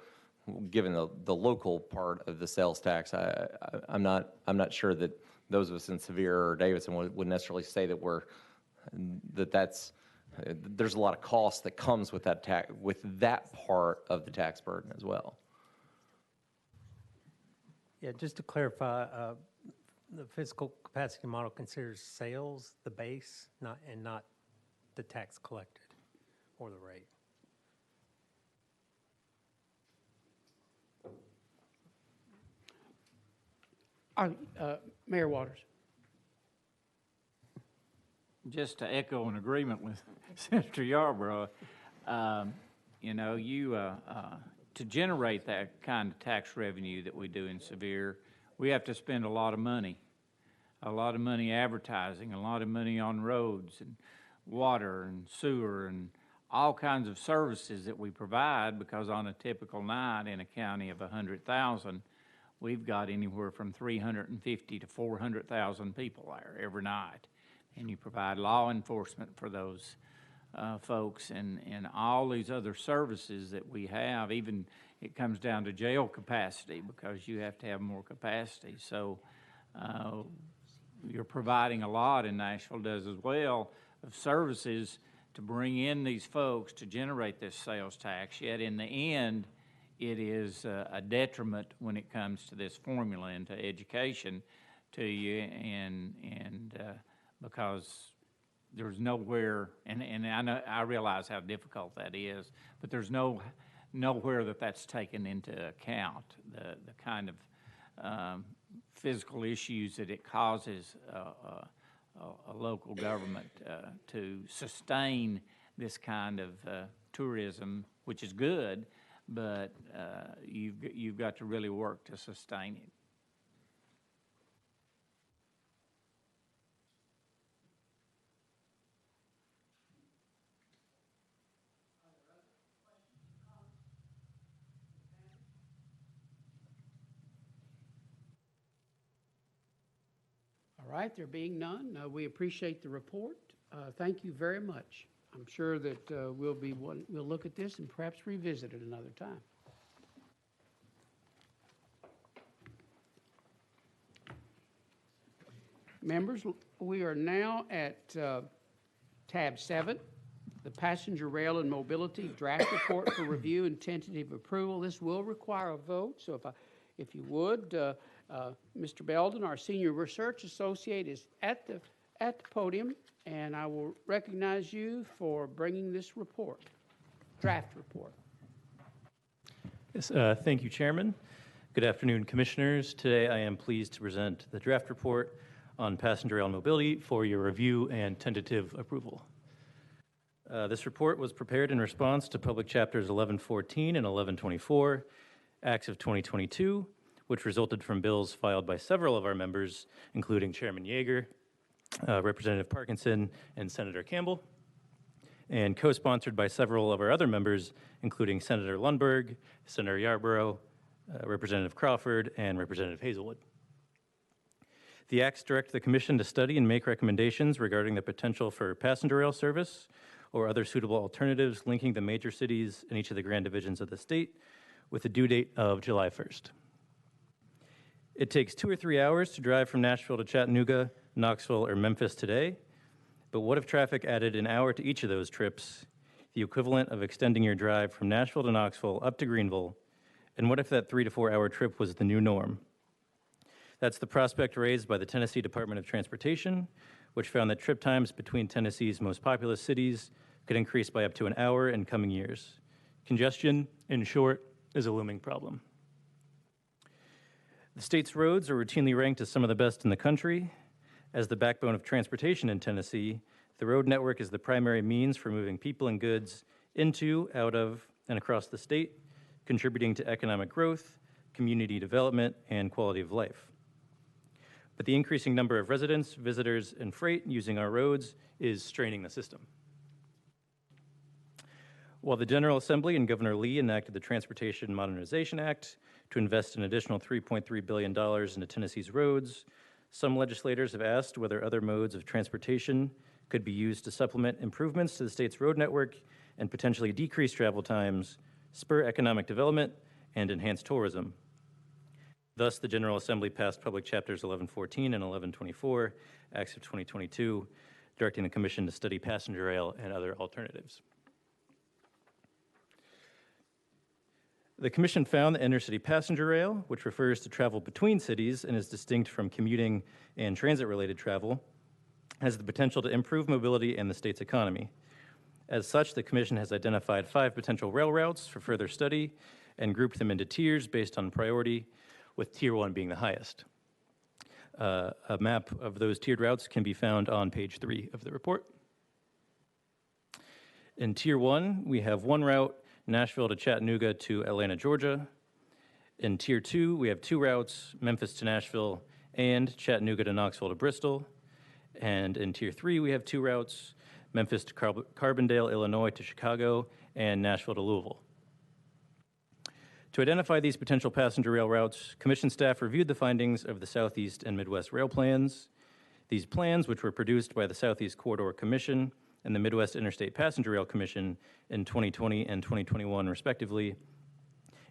given the local part of the sales tax, I'm not sure that those of us in Sevier or Davidson would necessarily say that that's there's a lot of cost that comes with that that part of the tax burden as well. Yeah, just to clarify, the fiscal capacity model considers sales the base, not the tax collected or the rate. Mayor Waters. Just to echo an agreement with Senator Yarborough, to generate that kind of tax revenue that we do in Sevier, we have to spend a lot of money advertising, a lot of money on roads and water and sewer and all kinds of services that we provide, because on a typical night in a county of 100,000, we've got anywhere from 350 to 400,000 people there every night. And you provide law enforcement for those folks and all these other services that we have. Even it comes down to jail capacity, because you have to have more capacity. So you're providing a lot, and Nashville does as well, of services to bring in these folks to generate this sales tax. Yet in the end, it is a detriment when it comes to this formula and to education to you, and because there's nowhere, and I realize how difficult that is, but there's nowhere that's taken into account, the kind of physical issues that it causes a local government to sustain this kind of tourism, which is good, but you've got to really work to sustain it. All right, there being none, we appreciate the report. Thank you very much. I'm sure that we'll look at this and perhaps revisit it another time. Members, we are now at tab 7, the Passenger Rail and Mobility Draft Report for Review and Tentative Approval. This will require a vote, so if you would, Mr. Belden, our Senior Research Associate, is at the podium, and I will recognize you for bringing this report, draft report. Yes, thank you, Chairman. Good afternoon, Commissioners. Today I am pleased to present the draft report on passenger rail mobility for your review and tentative approval. This report was prepared in response to Public Chapters 1114 and 1124, Acts of 2022, which resulted from bills filed by several of our members, including Chairman Yeager, Representative Parkinson, and Senator Campbell, and co-sponsored by several of our other members, including Senator Lundberg, Senator Yarborough, Representative Crawford, and Representative Hazelwood. The acts direct the Commission to study and make recommendations regarding the potential for passenger rail service or other suitable alternatives linking the major cities in each of the grand divisions of the state with a due date of July 1st. It takes 2 or 3 hours to drive from Nashville to Chattanooga, Knoxville, or Memphis today, but what if traffic added an hour to each of those trips, the equivalent of extending your drive from Nashville to Knoxville up to Greenville, and what if that 3 to 4 hour trip was the new norm? That's the prospect raised by the Tennessee Department of Transportation, which found that trip times between Tennessee's most populous cities could increase by up to an hour in coming years. Congestion, in short, is a looming problem. The state's roads are routinely ranked as some of the best in the country. As the backbone of transportation in Tennessee, the road network is the primary means for moving people and goods into, out of, and across the state, contributing to economic growth, community development, and quality of life. But the increasing number of residents, visitors, and freight using our roads is straining the system. While the General Assembly and Governor Lee enacted the Transportation Modernization Act to invest an additional $3.3 billion into Tennessee's roads, some legislators have asked whether other modes of transportation could be used to supplement improvements to the state's road network and potentially decrease travel times, spur economic development, and enhance tourism. Thus, the General Assembly passed Public Chapters 1114 and 1124, Acts of 2022, directing the Commission to study passenger rail and other alternatives. The Commission found that intercity passenger rail, which refers to travel between cities and is distinct from commuting and transit-related travel, has the potential to improve mobility and the state's economy. As such, the Commission has identified 5 potential rail routes for further study and grouped them into tiers based on priority, with Tier 1 being the highest. A map of those tiered routes can be found on page 3 of the report. In Tier 1, we have one route, Nashville to Chattanooga to Atlanta, Georgia. In Tier 2, we have 2 routes, Memphis to Nashville and Chattanooga to Knoxville to Bristol. And in Tier 3, we have 2 routes, Memphis to Carbondale, Illinois to Chicago, and Nashville to Louisville. To identify these potential passenger rail routes, Commission staff reviewed the findings of the Southeast and Midwest Rail Plans. These plans, which were produced by the Southeast Corridor Commission and the Midwest Interstate Passenger Rail Commission in 2020 and 2021, respectively,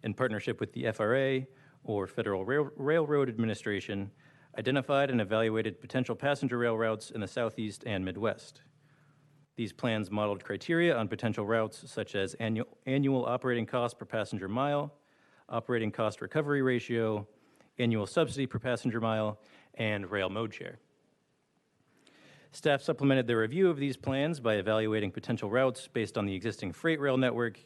in partnership with the FRA, or Federal Railroad Administration, identified and evaluated potential passenger rail routes in the Southeast and Midwest. These plans modeled criteria on potential routes such as annual operating cost per passenger mile, operating cost recovery ratio, annual subsidy per passenger mile, and rail mode share. Staff supplemented their review of these plans by evaluating potential routes based on the existing freight rail network,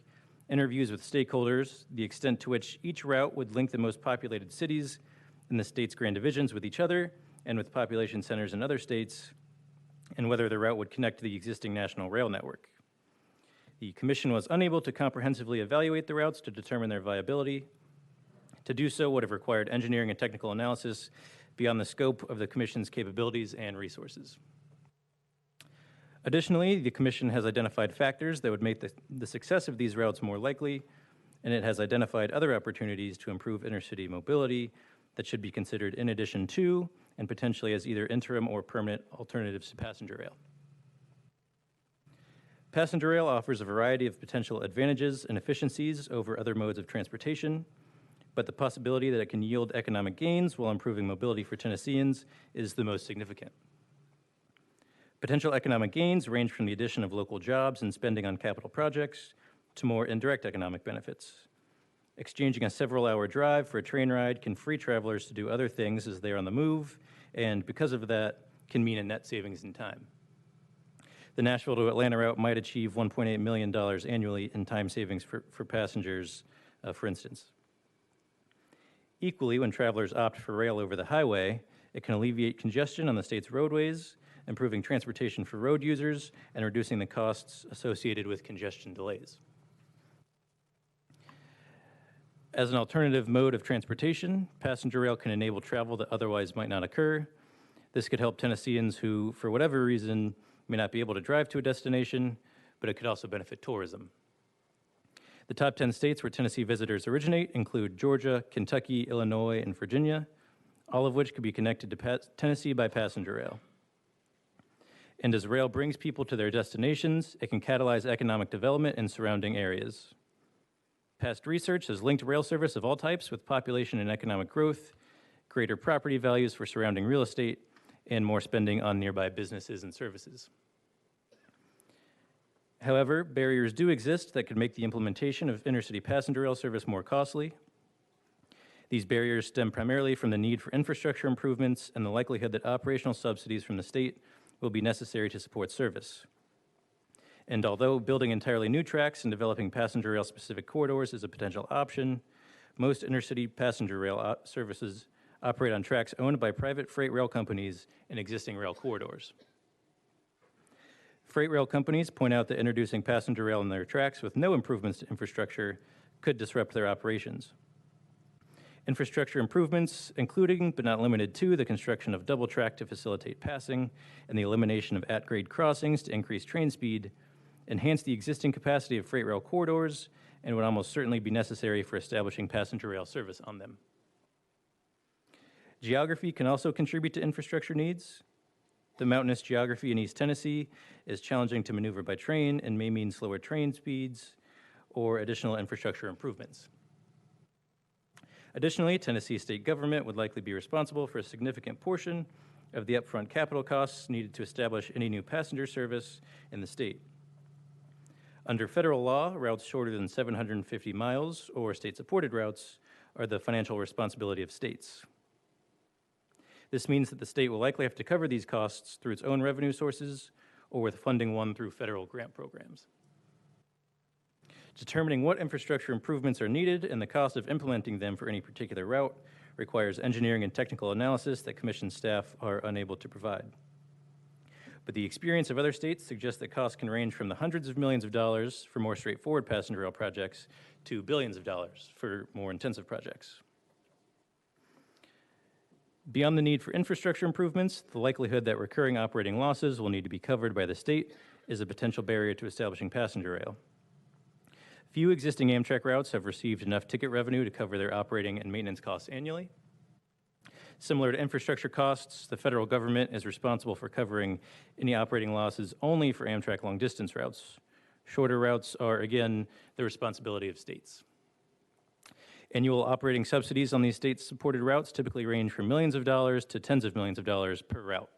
interviews with stakeholders, the extent to which each route would link the most populated cities in the state's grand divisions with each other and with population centers in other states, and whether the route would connect to the existing national rail network. The Commission was unable to comprehensively evaluate the routes to determine their viability. To do so would have required engineering and technical analysis beyond the scope of the Commission's capabilities and resources. Additionally, the Commission has identified factors that would make the success of these routes more likely, and it has identified other opportunities to improve intercity mobility that should be considered in addition to and potentially as either interim or permanent alternatives to passenger rail. Passenger rail offers a variety of potential advantages and efficiencies over other modes of transportation, but the possibility that it can yield economic gains while improving mobility for Tennesseans is the most significant. Potential economic gains range from the addition of local jobs and spending on capital projects to more indirect economic benefits. Exchanging a several-hour drive for a train ride can free travelers to do other things as they are on the move, and because of that, can mean a net savings in time. The Nashville to Atlanta route might achieve $1.8 million annually in time savings for passengers, for instance. Equally, when travelers opt for rail over the highway, it can alleviate congestion on the state's roadways, improving transportation for road users, and reducing the costs associated with congestion delays. As an alternative mode of transportation, passenger rail can enable travel that otherwise might not occur. This could help Tennesseans who, for whatever reason, may not be able to drive to a destination, but it could also benefit tourism. The top 10 states where Tennessee visitors originate include Georgia, Kentucky, Illinois, and Virginia, all of which could be connected to Tennessee by passenger rail. And as rail brings people to their destinations, it can catalyze economic development in surrounding areas. Past research has linked rail service of all types with population and economic growth, greater property values for surrounding real estate, and more spending on nearby businesses and services. However, barriers do exist that could make the implementation of intercity passenger rail service more costly. These barriers stem primarily from the need for infrastructure improvements and the likelihood that operational subsidies from the state will be necessary to support service. And although building entirely new tracks and developing passenger rail specific corridors is a potential option, most intercity passenger rail services operate on tracks owned by private freight rail companies in existing rail corridors. Freight rail companies point out that introducing passenger rail on their tracks with no improvements to infrastructure could disrupt their operations. Infrastructure improvements, including but not limited to the construction of double track to facilitate passing and the elimination of at-grade crossings to increase train speed, enhance the existing capacity of freight rail corridors and would almost certainly be necessary for establishing passenger rail service on them. Geography can also contribute to infrastructure needs. The mountainous geography in East Tennessee is challenging to maneuver by train and may mean slower train speeds or additional infrastructure improvements. Additionally, Tennessee state government would likely be responsible for a significant portion of the upfront capital costs needed to establish any new passenger service in the state. Under federal law, routes shorter than 750 miles or state-supported routes are the financial responsibility of states. This means that the state will likely have to cover these costs through its own revenue sources or with funding won through federal grant programs. Determining what infrastructure improvements are needed and the cost of implementing them for any particular route requires engineering and technical analysis that Commission staff are unable to provide. But the experience of other states suggests that costs can range from the hundreds of millions of dollars for more straightforward passenger rail projects to billions of dollars for more intensive projects. Beyond the need for infrastructure improvements, the likelihood that recurring operating losses will need to be covered by the state is a potential barrier to establishing passenger rail. Few existing Amtrak routes have received enough ticket revenue to cover their operating and maintenance costs annually. Similar to infrastructure costs, the federal government is responsible for covering any operating losses only for Amtrak long-distance routes. Shorter routes are, again, the responsibility of states. Annual operating subsidies on these state-supported routes typically range from millions of dollars to tens of millions of dollars per route.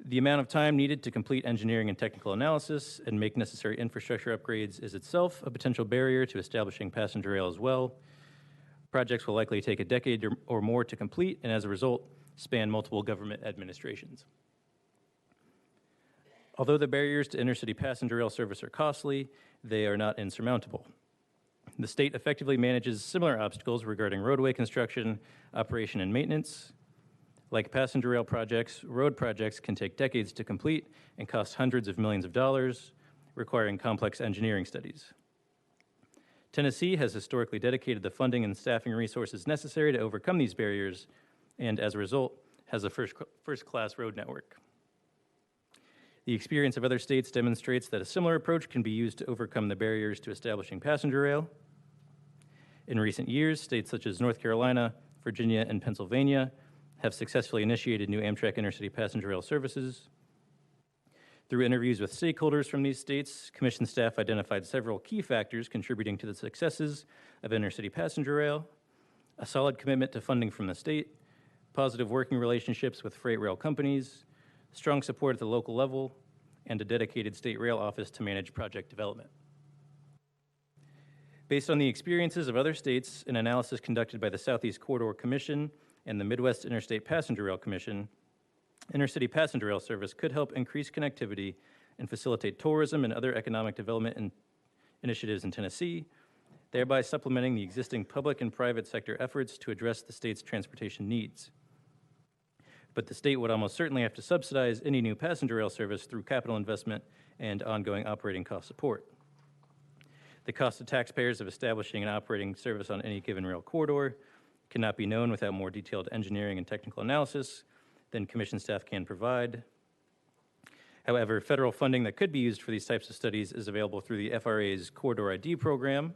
The amount of time needed to complete engineering and technical analysis and make necessary infrastructure upgrades is itself a potential barrier to establishing passenger rail as well. Projects will likely take a decade or more to complete, and as a result, span multiple government administrations. Although the barriers to intercity passenger rail service are costly, they are not insurmountable. The state effectively manages similar obstacles regarding roadway construction, operation, and maintenance. Like passenger rail projects, road projects can take decades to complete and cost hundreds of millions of dollars, requiring complex engineering studies. Tennessee has historically dedicated the funding and staffing resources necessary to overcome these barriers, and as a result, has a first-class road network. The experience of other states demonstrates that a similar approach can be used to overcome the barriers to establishing passenger rail. In recent years, states such as North Carolina, Virginia, and Pennsylvania have successfully initiated new Amtrak intercity passenger rail services. Through interviews with stakeholders from these states, Commission staff identified several key factors contributing to the successes of intercity passenger rail: a solid commitment to funding from the state, positive working relationships with freight rail companies, strong support at the local level, and a dedicated state rail office to manage project development. Based on the experiences of other states, an analysis conducted by the Southeast Corridor Commission and the Midwest Interstate Passenger Rail Commission, intercity passenger rail service could help increase connectivity and facilitate tourism and other economic development initiatives in Tennessee, thereby supplementing the existing public and private sector efforts to address the state's transportation needs. But the state would almost certainly have to subsidize any new passenger rail service through capital investment and ongoing operating cost support. The cost to taxpayers of establishing and operating service on any given rail corridor cannot be known without more detailed engineering and technical analysis than Commission staff can provide. However, federal funding that could be used for these types of studies is available through the FRA's Corridor ID program,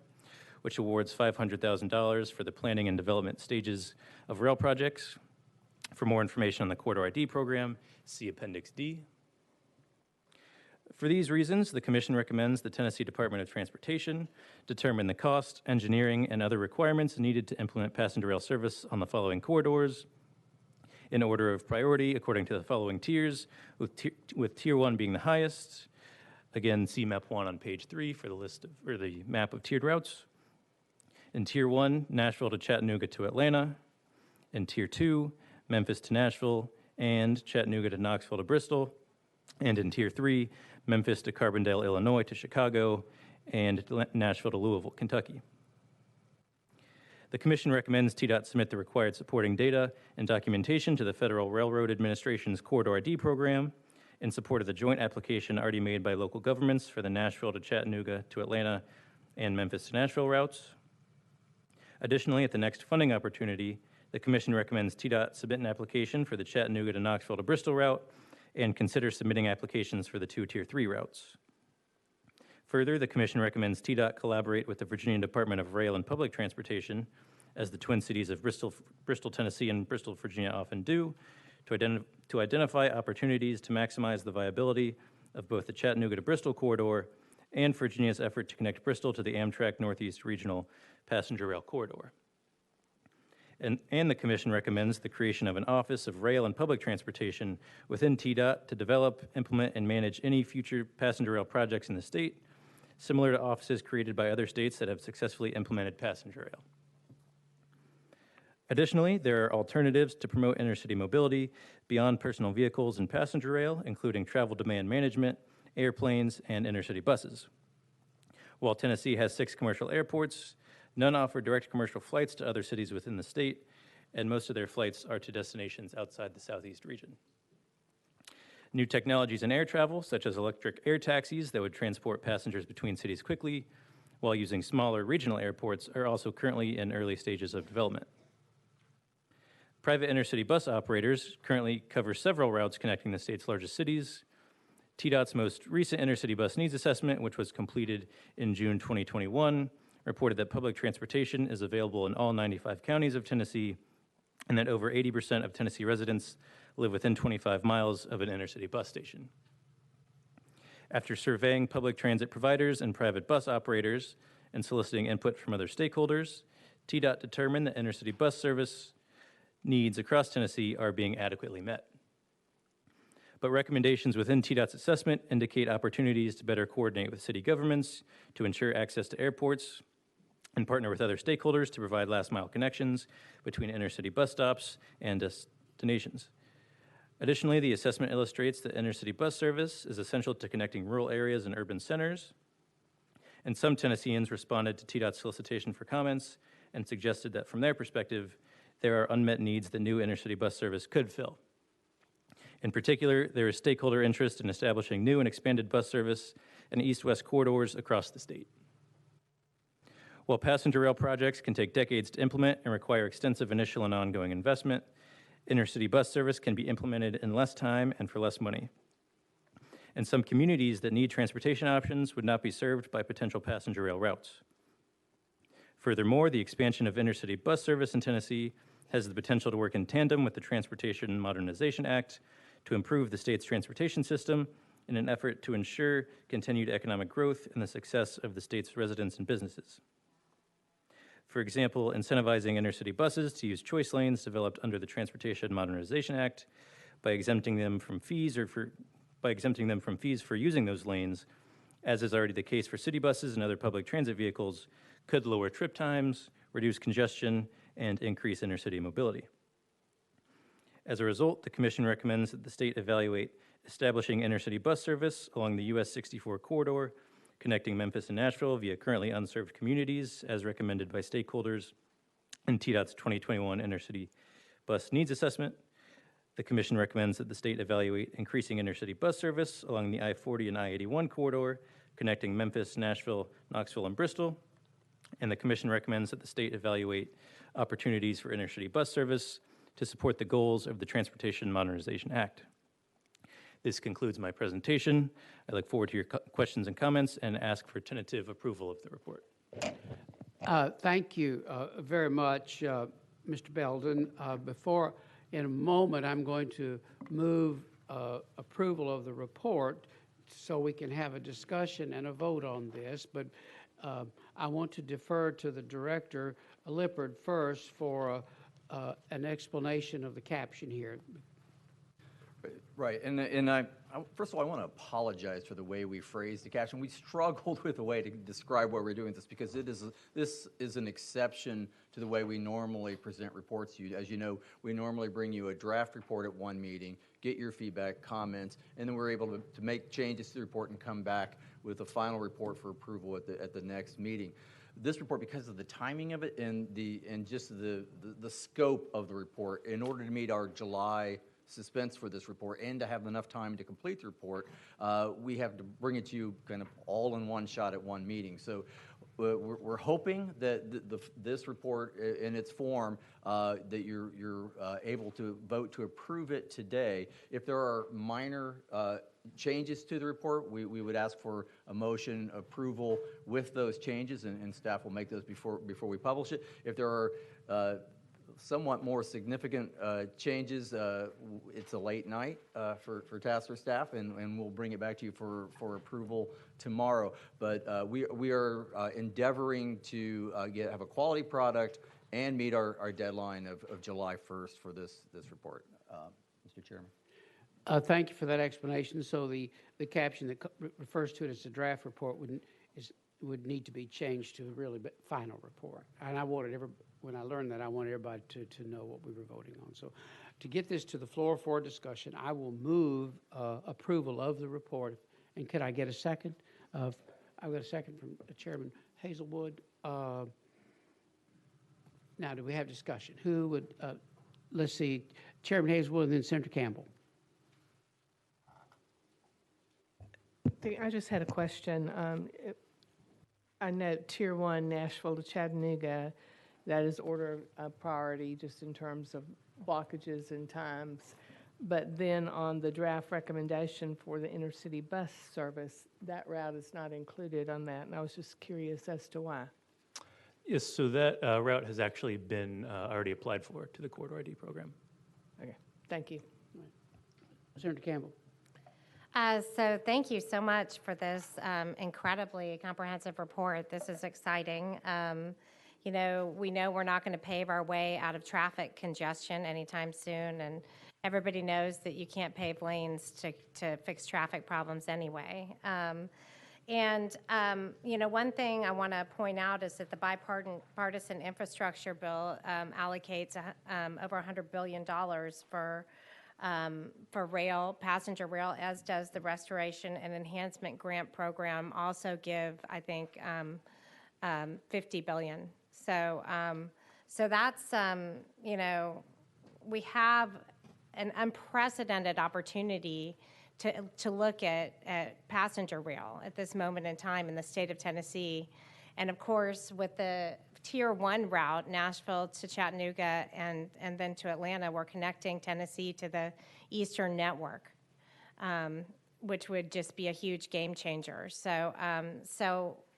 which awards $500,000 for the planning and development stages of rail projects. For more information on the Corridor ID program, see Appendix D. For these reasons, the Commission recommends the Tennessee Department of Transportation determine the cost, engineering, and other requirements needed to implement passenger rail service on the following corridors in order of priority according to the following tiers, with Tier 1 being the highest. Again, see Map 1 on page 3 for the list of, or the map of tiered routes. In Tier 1, Nashville to Chattanooga to Atlanta. In Tier 2, Memphis to Nashville and Chattanooga to Knoxville to Bristol. And in Tier 3, Memphis to Carbondale, Illinois to Chicago, and Nashville to Louisville, Kentucky. The Commission recommends TDOT submit the required supporting data and documentation to the Federal Railroad Administration's Corridor ID program in support of the joint application already made by local governments for the Nashville to Chattanooga to Atlanta and Memphis to Nashville routes. Additionally, at the next funding opportunity, the Commission recommends TDOT submit an application for the Chattanooga to Knoxville to Bristol route and consider submitting applications for the 2 Tier 3 routes. Further, the Commission recommends TDOT collaborate with the Virginia Department of Rail and Public Transportation, as the twin cities of Bristol, Tennessee and Bristol, Virginia often do, to identify opportunities to maximize the viability of both the Chattanooga to Bristol corridor and Virginia's effort to connect Bristol to the Amtrak Northeast Regional Passenger Rail Corridor. And the Commission recommends the creation of an Office of Rail and Public Transportation within TDOT to develop, implement, and manage any future passenger rail projects in the state, similar to offices created by other states that have successfully implemented passenger rail. Additionally, there are alternatives to promote intercity mobility beyond personal vehicles and passenger rail, including travel demand management, airplanes, and intercity buses. While Tennessee has 6 commercial airports, none offer direct commercial flights to other cities within the state, and most of their flights are to destinations outside the Southeast region. New technologies in air travel, such as electric air taxis that would transport passengers between cities quickly, while using smaller regional airports, are also currently in early stages of development. Private intercity bus operators currently cover several routes connecting the state's largest cities. TDOT's most recent intercity bus needs assessment, which was completed in June 2021, reported that public transportation is available in all 95 counties of Tennessee, and that over 80% of Tennessee residents live within 25 miles of an intercity bus station. After surveying public transit providers and private bus operators and soliciting input from other stakeholders, TDOT determined that intercity bus service needs across Tennessee are being adequately met. But recommendations within TDOT's assessment indicate opportunities to better coordinate with city governments to ensure access to airports and partner with other stakeholders to provide last-mile connections between intercity bus stops and destinations. Additionally, the assessment illustrates that intercity bus service is essential to connecting rural areas and urban centers, and some Tennesseans responded to TDOT's solicitation for comments and suggested that from their perspective, there are unmet needs that new intercity bus service could fill. In particular, there is stakeholder interest in establishing new and expanded bus service in east-west corridors across the state. While passenger rail projects can take decades to implement and require extensive initial and ongoing investment, intercity bus service can be implemented in less time and for less money. And some communities that need transportation options would not be served by potential passenger rail routes. Furthermore, the expansion of intercity bus service in Tennessee has the potential to work in tandem with the Transportation Modernization Act to improve the state's transportation system in an effort to ensure continued economic growth and the success of the state's residents and businesses. For example, incentivizing intercity buses to use choice lanes developed under the Transportation Modernization Act by exempting them from fees for using those lanes, as is already the case for city buses and other public transit vehicles, could lower trip times, reduce congestion, and increase intercity mobility. As a result, the Commission recommends that the state evaluate establishing intercity bus service along the US 64 corridor, connecting Memphis and Nashville via currently unserved communities, as recommended by stakeholders in TDOT's 2021 Intercity Bus Needs Assessment. The Commission recommends that the state evaluate increasing intercity bus service along the I-40 and I-81 corridor, connecting Memphis, Nashville, Knoxville, and Bristol. And the Commission recommends that the state evaluate opportunities for intercity bus service to support the goals of the Transportation Modernization Act. This concludes my presentation. I look forward to your questions and comments and ask for tentative approval of the report. Thank you very much, Mr. Belden. In a moment, I'm going to move approval of the report so we can have a discussion and a vote on this, but I want to defer to the Director Lippard first for an explanation of the caption here. Right, and first of all, I want to apologize for the way we phrased the caption. We struggled with a way to describe what we're doing this because this is an exception to the way we normally present reports to you. As you know, we normally bring you a draft report at one meeting, get your feedback, comments, and then we're able to make changes to the report and come back with a final report for approval at the next meeting. This report, because of the timing of it and just the scope of the report, in order to meet our July suspense for this report and to have enough time to complete the report, we have to bring it to you kind of all in one shot at one meeting. So we're hoping that this report in its form, that you're able to vote to approve it today. If there are minor changes to the report, we would ask for a motion approval with those changes, and staff will make those before we publish it. If there are somewhat more significant changes, it's a late night for TACIR staff, and we'll bring it back to you for approval tomorrow. But we are endeavoring to have a quality product and meet our deadline of July 1st for this report. Mr. Chairman. Thank you for that explanation. So the caption that refers to it as a draft report would need to be changed to a really final report. And when I learned that, I want everybody to know what we were voting on. So to get this to the floor for discussion, I will move approval of the report. And could I get a second? I've got a second from Chairman Hazelwood. Now, do we have discussion? Who would, let's see, Chairman Hazelwood and then Senator Campbell. I just had a question. I know Tier 1, Nashville to Chattanooga, that is order of priority just in terms of blockages and times. But then on the draft recommendation for the intercity bus service, that route is not included on that. And I was just curious as to why. Yes, so that route has actually been already applied for to the Corridor ID program. Okay, thank you. Senator Campbell. So thank you so much for this incredibly comprehensive report. This is exciting. We know we're not going to pave our way out of traffic congestion anytime soon, and everybody knows that you can't pave lanes to fix traffic problems anyway. One thing I want to point out is that the bipartisan infrastructure bill allocates over $100 billion for rail, passenger rail, as does the Restoration and Enhancement Grant Program. Also give, I think, $50 billion. So that's, we have an unprecedented opportunity to look at passenger rail at this moment in time in the state of Tennessee. And of course, with the Tier 1 route, Nashville to Chattanooga and then to Atlanta, we're connecting Tennessee to the Eastern network, which would just be a huge game changer. So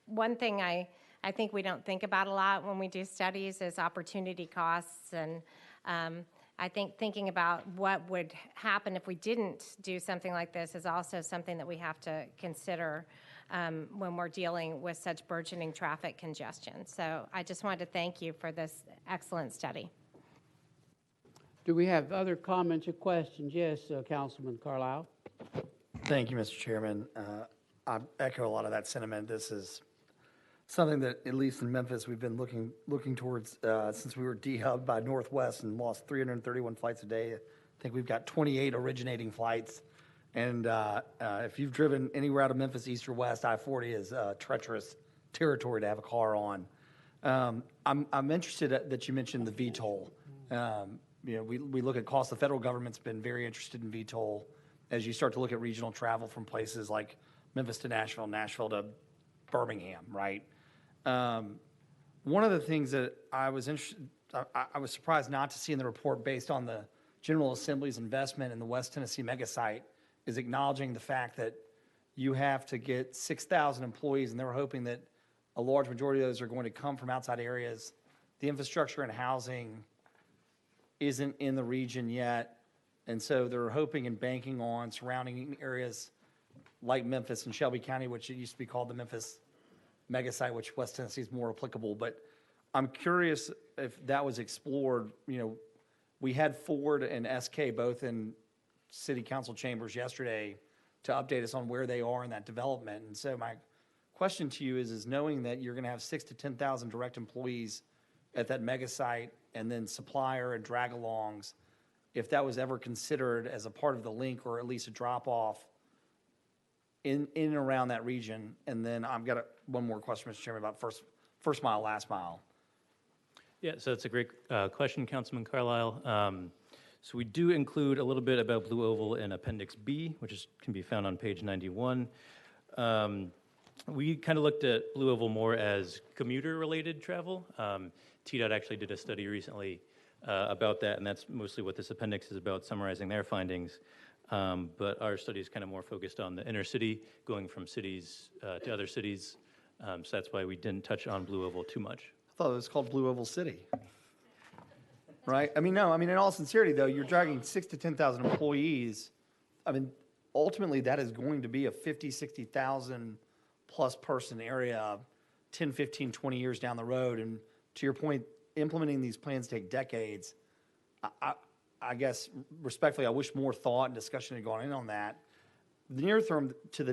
one thing I I think we don't think about a lot when we do studies is opportunity costs. And I think thinking about what would happen if we didn't do something like this is also something that we have to consider when we're dealing with such burgeoning traffic congestion. So I just wanted to thank you for this excellent study. Do we have other comments or questions? Yes, Councilman Carlisle. Thank you, Mr. Chairman. I echo a lot of that sentiment. This is something that, at least in Memphis, we've been looking towards since we were dehubbed by Northwest and lost 331 flights a day. I think we've got 28 originating flights. And if you've driven anywhere out of Memphis, east or west, I-40 is treacherous territory to have a car on. I'm interested that you mentioned the VTOL. We look at costs. The federal government's been very interested in VTOL as you start to look at regional travel from places like Memphis to Nashville, Nashville to Birmingham, right? One of the things that I was surprised not to see in the report, based on the General Assembly's investment in the West Tennessee mega site, is acknowledging the fact that you have to get 6,000 employees, and they're hoping that a large majority of those are going to come from outside areas. The infrastructure and housing isn't in the region yet, and so they're hoping and banking on surrounding areas like Memphis and Shelby County, which it used to be called the Memphis mega site, which West Tennessee is more applicable. But I'm curious if that was explored. We had Ford and SK both in city council chambers yesterday to update us on where they are in that development. And so my question to you is knowing that you're going to have 6,000 to 10,000 direct employees at that mega site, and then supplier and drag-alongs, if that was ever considered as a part of the link, or at least a drop-off in and around that region. And then I've got one more question, Mr. Chairman, about first mile, last mile. Yeah, so that's a great question, Councilman Carlisle. So we do include a little bit about Blue Oval in Appendix B, which can be found on page 91. We kind of looked at Blue Oval more as commuter-related travel. TDOT actually did a study recently about that, and that's mostly what this appendix is about, summarizing their findings. But our study is kind of more focused on the inner city, going from cities to other cities. So that's why we didn't touch on Blue Oval too much. I thought it was called Blue Oval City. Right? In all sincerity, though, you're dragging 6,000 to 10,000 employees. Ultimately, that is going to be a 50, 60,000 plus person area 10, 15, 20 years down the road. And to your point, implementing these plans take decades. I guess, respectfully, I wish more thought and discussion had gone in on that. The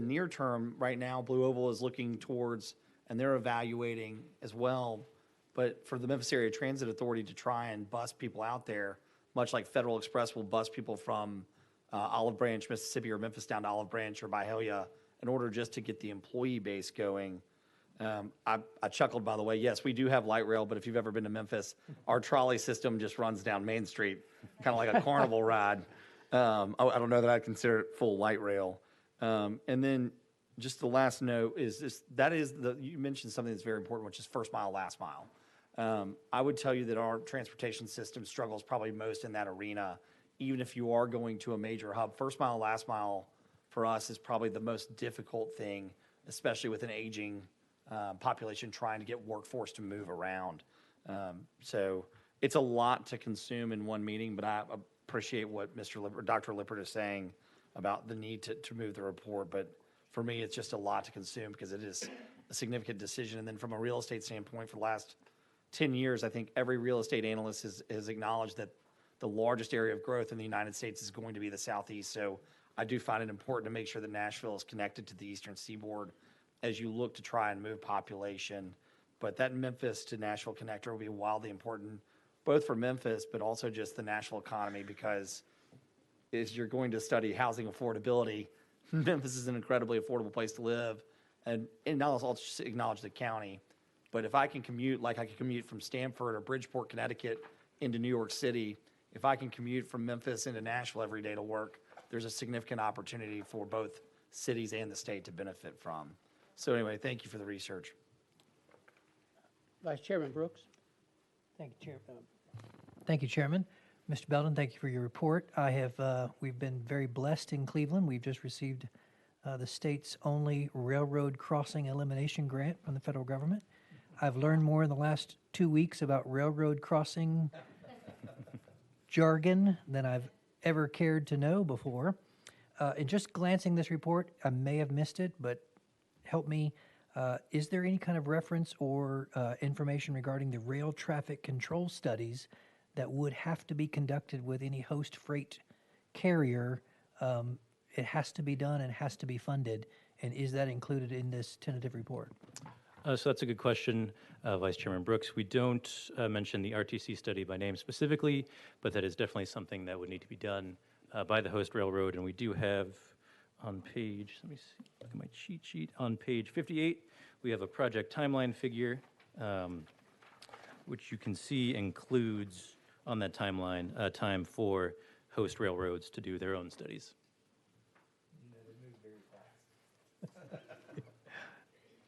near term, right now, Blue Oval is looking towards, and they're evaluating as well, but for the Memphis Area Transit Authority to try and bus people out there, much like Federal Express will bus people from Olive Branch, Mississippi, or Memphis down to Olive Branch or Byhalia in order just to get the employee base going. I chuckled, by the way. Yes, we do have light rail, but if you've ever been to Memphis, our trolley system just runs down Main Street, kind of like a carnival ride. I don't know that I'd consider it full light rail. And then just the last note is this, you mentioned something that's very important, which is first mile, last mile. I would tell you that our transportation system struggles probably most in that arena. Even if you are going to a major hub, first mile, last mile for us is probably the most difficult thing, especially with an aging population trying to get workforce to move around. So it's a lot to consume in one meeting, but I appreciate what Dr. Lippert is saying about the need to move the report. But for me, it's just a lot to consume because it is a significant decision. And then from a real estate standpoint, for the last 10 years, I think every real estate analyst has acknowledged that the largest area of growth in the United States is going to be the Southeast. So I do find it important to make sure that Nashville is connected to the Eastern Seaboard as you look to try and move population. But that Memphis to Nashville connector will be wildly important, both for Memphis, but also just the national economy, because as you're going to study housing affordability, Memphis is an incredibly affordable place to live. And I'll just acknowledge the county. But if I can commute, like I can commute from Stamford or Bridgeport, Connecticut into New York City, if I can commute from Memphis into Nashville every day to work, there's a significant opportunity for both cities and the state to benefit from. So anyway, thank you for the research. Vice Chairman Brooks. Thank you, Chairman. Thank you, Chairman. Mr. Belden, thank you for your report. We've been very blessed in Cleveland. We've just received the state's only railroad crossing elimination grant from the federal government. I've learned more in the last 2 weeks about railroad crossing jargon than I've ever cared to know before. And just glancing this report, I may have missed it, but help me. Is there any kind of reference or information regarding the rail traffic control studies that would have to be conducted with any host freight carrier? It has to be done and has to be funded. And is that included in this tentative report? So that's a good question, Vice Chairman Brooks. We don't mention the RTC study by name specifically, but that is definitely something that would need to be done by the host railroad. And we do have on page, let me see, look at my cheat sheet, on page 58, we have a project timeline figure, which you can see includes on that timeline time for host railroads to do their own studies.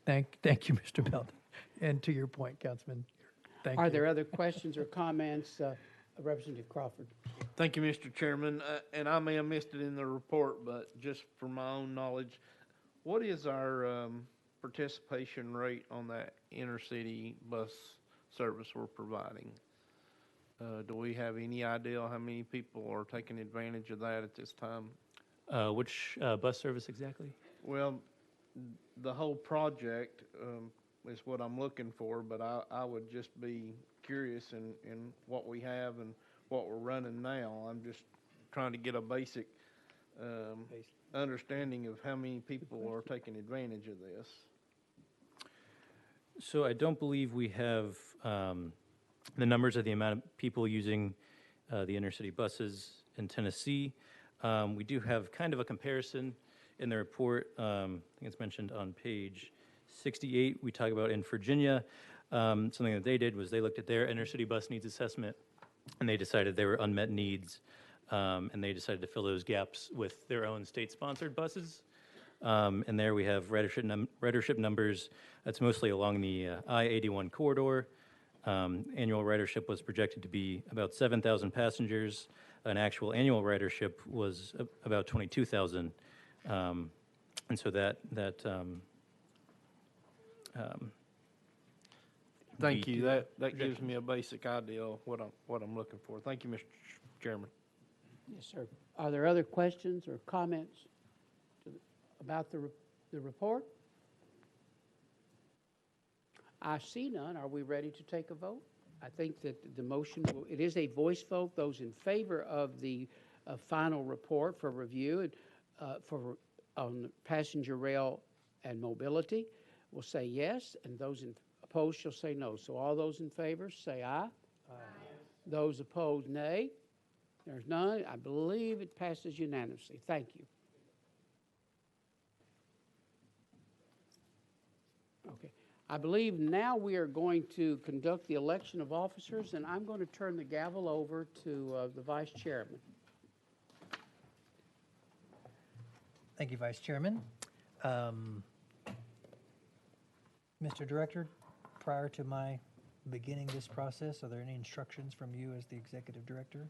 Thank you, Mr. Belton. And to your point, Councilman, thank you. Are there other questions or comments? Representative Crawford. Thank you, Mr. Chairman. And I may have missed it in the report, but just for my own knowledge, what is our participation rate on that intercity bus service we're providing? Do we have any idea how many people are taking advantage of that at this time? Which bus service exactly? Well, the whole project is what I'm looking for, but I would just be curious in what we have and what we're running now. I'm just trying to get a basic understanding of how many people are taking advantage of this. So I don't believe we have the numbers of the amount of people using the intercity buses in Tennessee. We do have kind of a comparison in the report. I think it's mentioned on page 68. We talk about in Virginia, something that they did was they looked at their intercity bus needs assessment, and they decided there were unmet needs, and they decided to fill those gaps with their own state-sponsored buses. And there we have ridership numbers. That's mostly along the I-81 corridor. Annual ridership was projected to be about 7,000 passengers. An actual annual ridership was about 22,000. And so that thank you. That gives me a basic idea of what I'm looking for. Thank you, Mr. Chairman. Yes, sir. Are there other questions or comments about the report? I see none. Are we ready to take a vote? I think that the motion, it is a voice vote. Those in favor of the final report for review and on passenger rail and mobility will say yes, and those opposed shall say no. So all those in favor say aye. Aye. Those opposed, nay. There's none. I believe it passes unanimously. Thank you. Okay. I believe now we are going to conduct the election of officers, and I'm going to turn the gavel over to the Vice Chairman. Thank you, Vice Chairman. Mr. Director, prior to my beginning this process, are there any instructions from you as the Executive Director?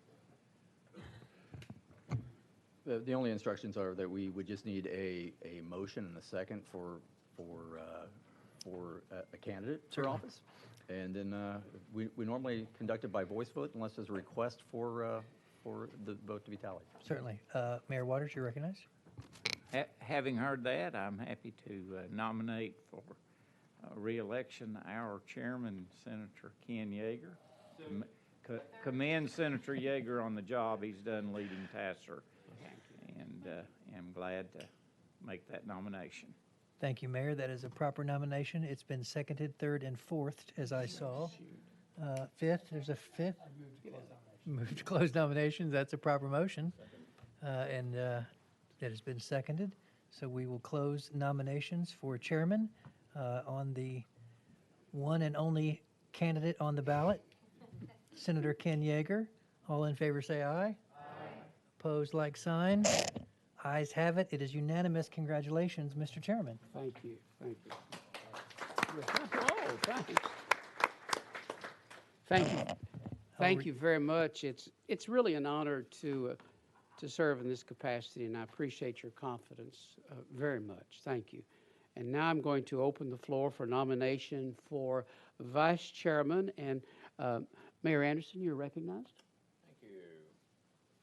The only instructions are that we would just need a motion and a second for a candidate for office. And then we normally conduct it by voice vote unless there's a request for the vote to be tallied. Certainly. Mayor Waters, you recognize? Having heard that, I'm happy to nominate for re-election our chairman, Senator Ken Yeager. Commend Senator Yeager on the job he's done leading TACIR, and am glad to make that nomination. Thank you, Mayor. That is a proper nomination. It's been seconded, third, and fourth, as I saw. Fifth, there's a fifth. Move to close nominations. That's a proper motion. And that has been seconded. So we will close nominations for chairman on the one and only candidate on the ballot, Senator Ken Yeager. All in favor say aye. Aye. Opposed, like sign. Ayes have it. It is unanimous. Congratulations, Mr. Chairman. Thank you. Thank you. Oh, thanks. Thank you. Thank you very much. It's really an honor to serve in this capacity, and I appreciate your confidence very much. Thank you. And now I'm going to open the floor for nomination for vice chairman. And Mayor Anderson, you're recognized. Thank you.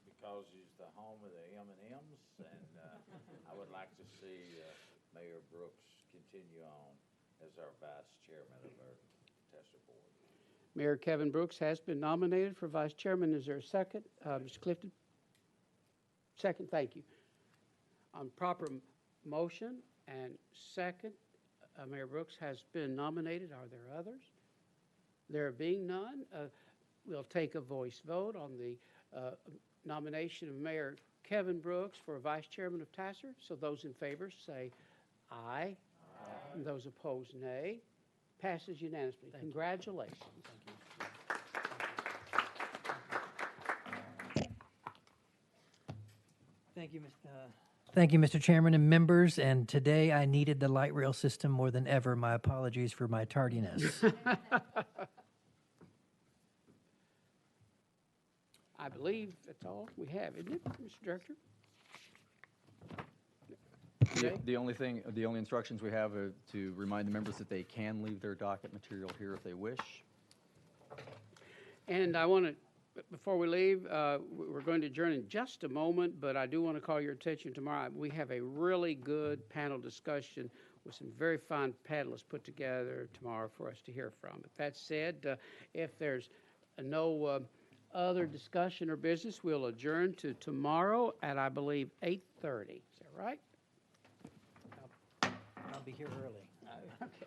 Because he's the home of the M&Ms, and I would like to see Mayor Brooks continue on as our vice chairman of our TACIR board. Mayor Kevin Brooks has been nominated for vice chairman. Is there a second? Mr. Clifton? Second, thank you. On proper motion and second, Mayor Brooks has been nominated. Are there others? There being none, we'll take a voice vote on the nomination of Mayor Kevin Brooks for vice chairman of TACIR. So those in favor say aye. And those opposed, nay. Passes unanimously. Congratulations. Thank you, Mr. Chairman and members. And today I needed the light rail system more than ever. My apologies for my tardiness. I believe that's all we have, isn't it, Mr. Director? The only instructions we have are to remind the members that they can leave their docket material here if they wish. And I want to, before we leave, we're going to adjourn in just a moment, but I do want to call your attention tomorrow. We have a really good panel discussion with some very fine panelists put together tomorrow for us to hear from. But that said, if there's no other discussion or business, we'll adjourn to tomorrow at, I believe, 8:30. Is that right? I'll be here early. Okay.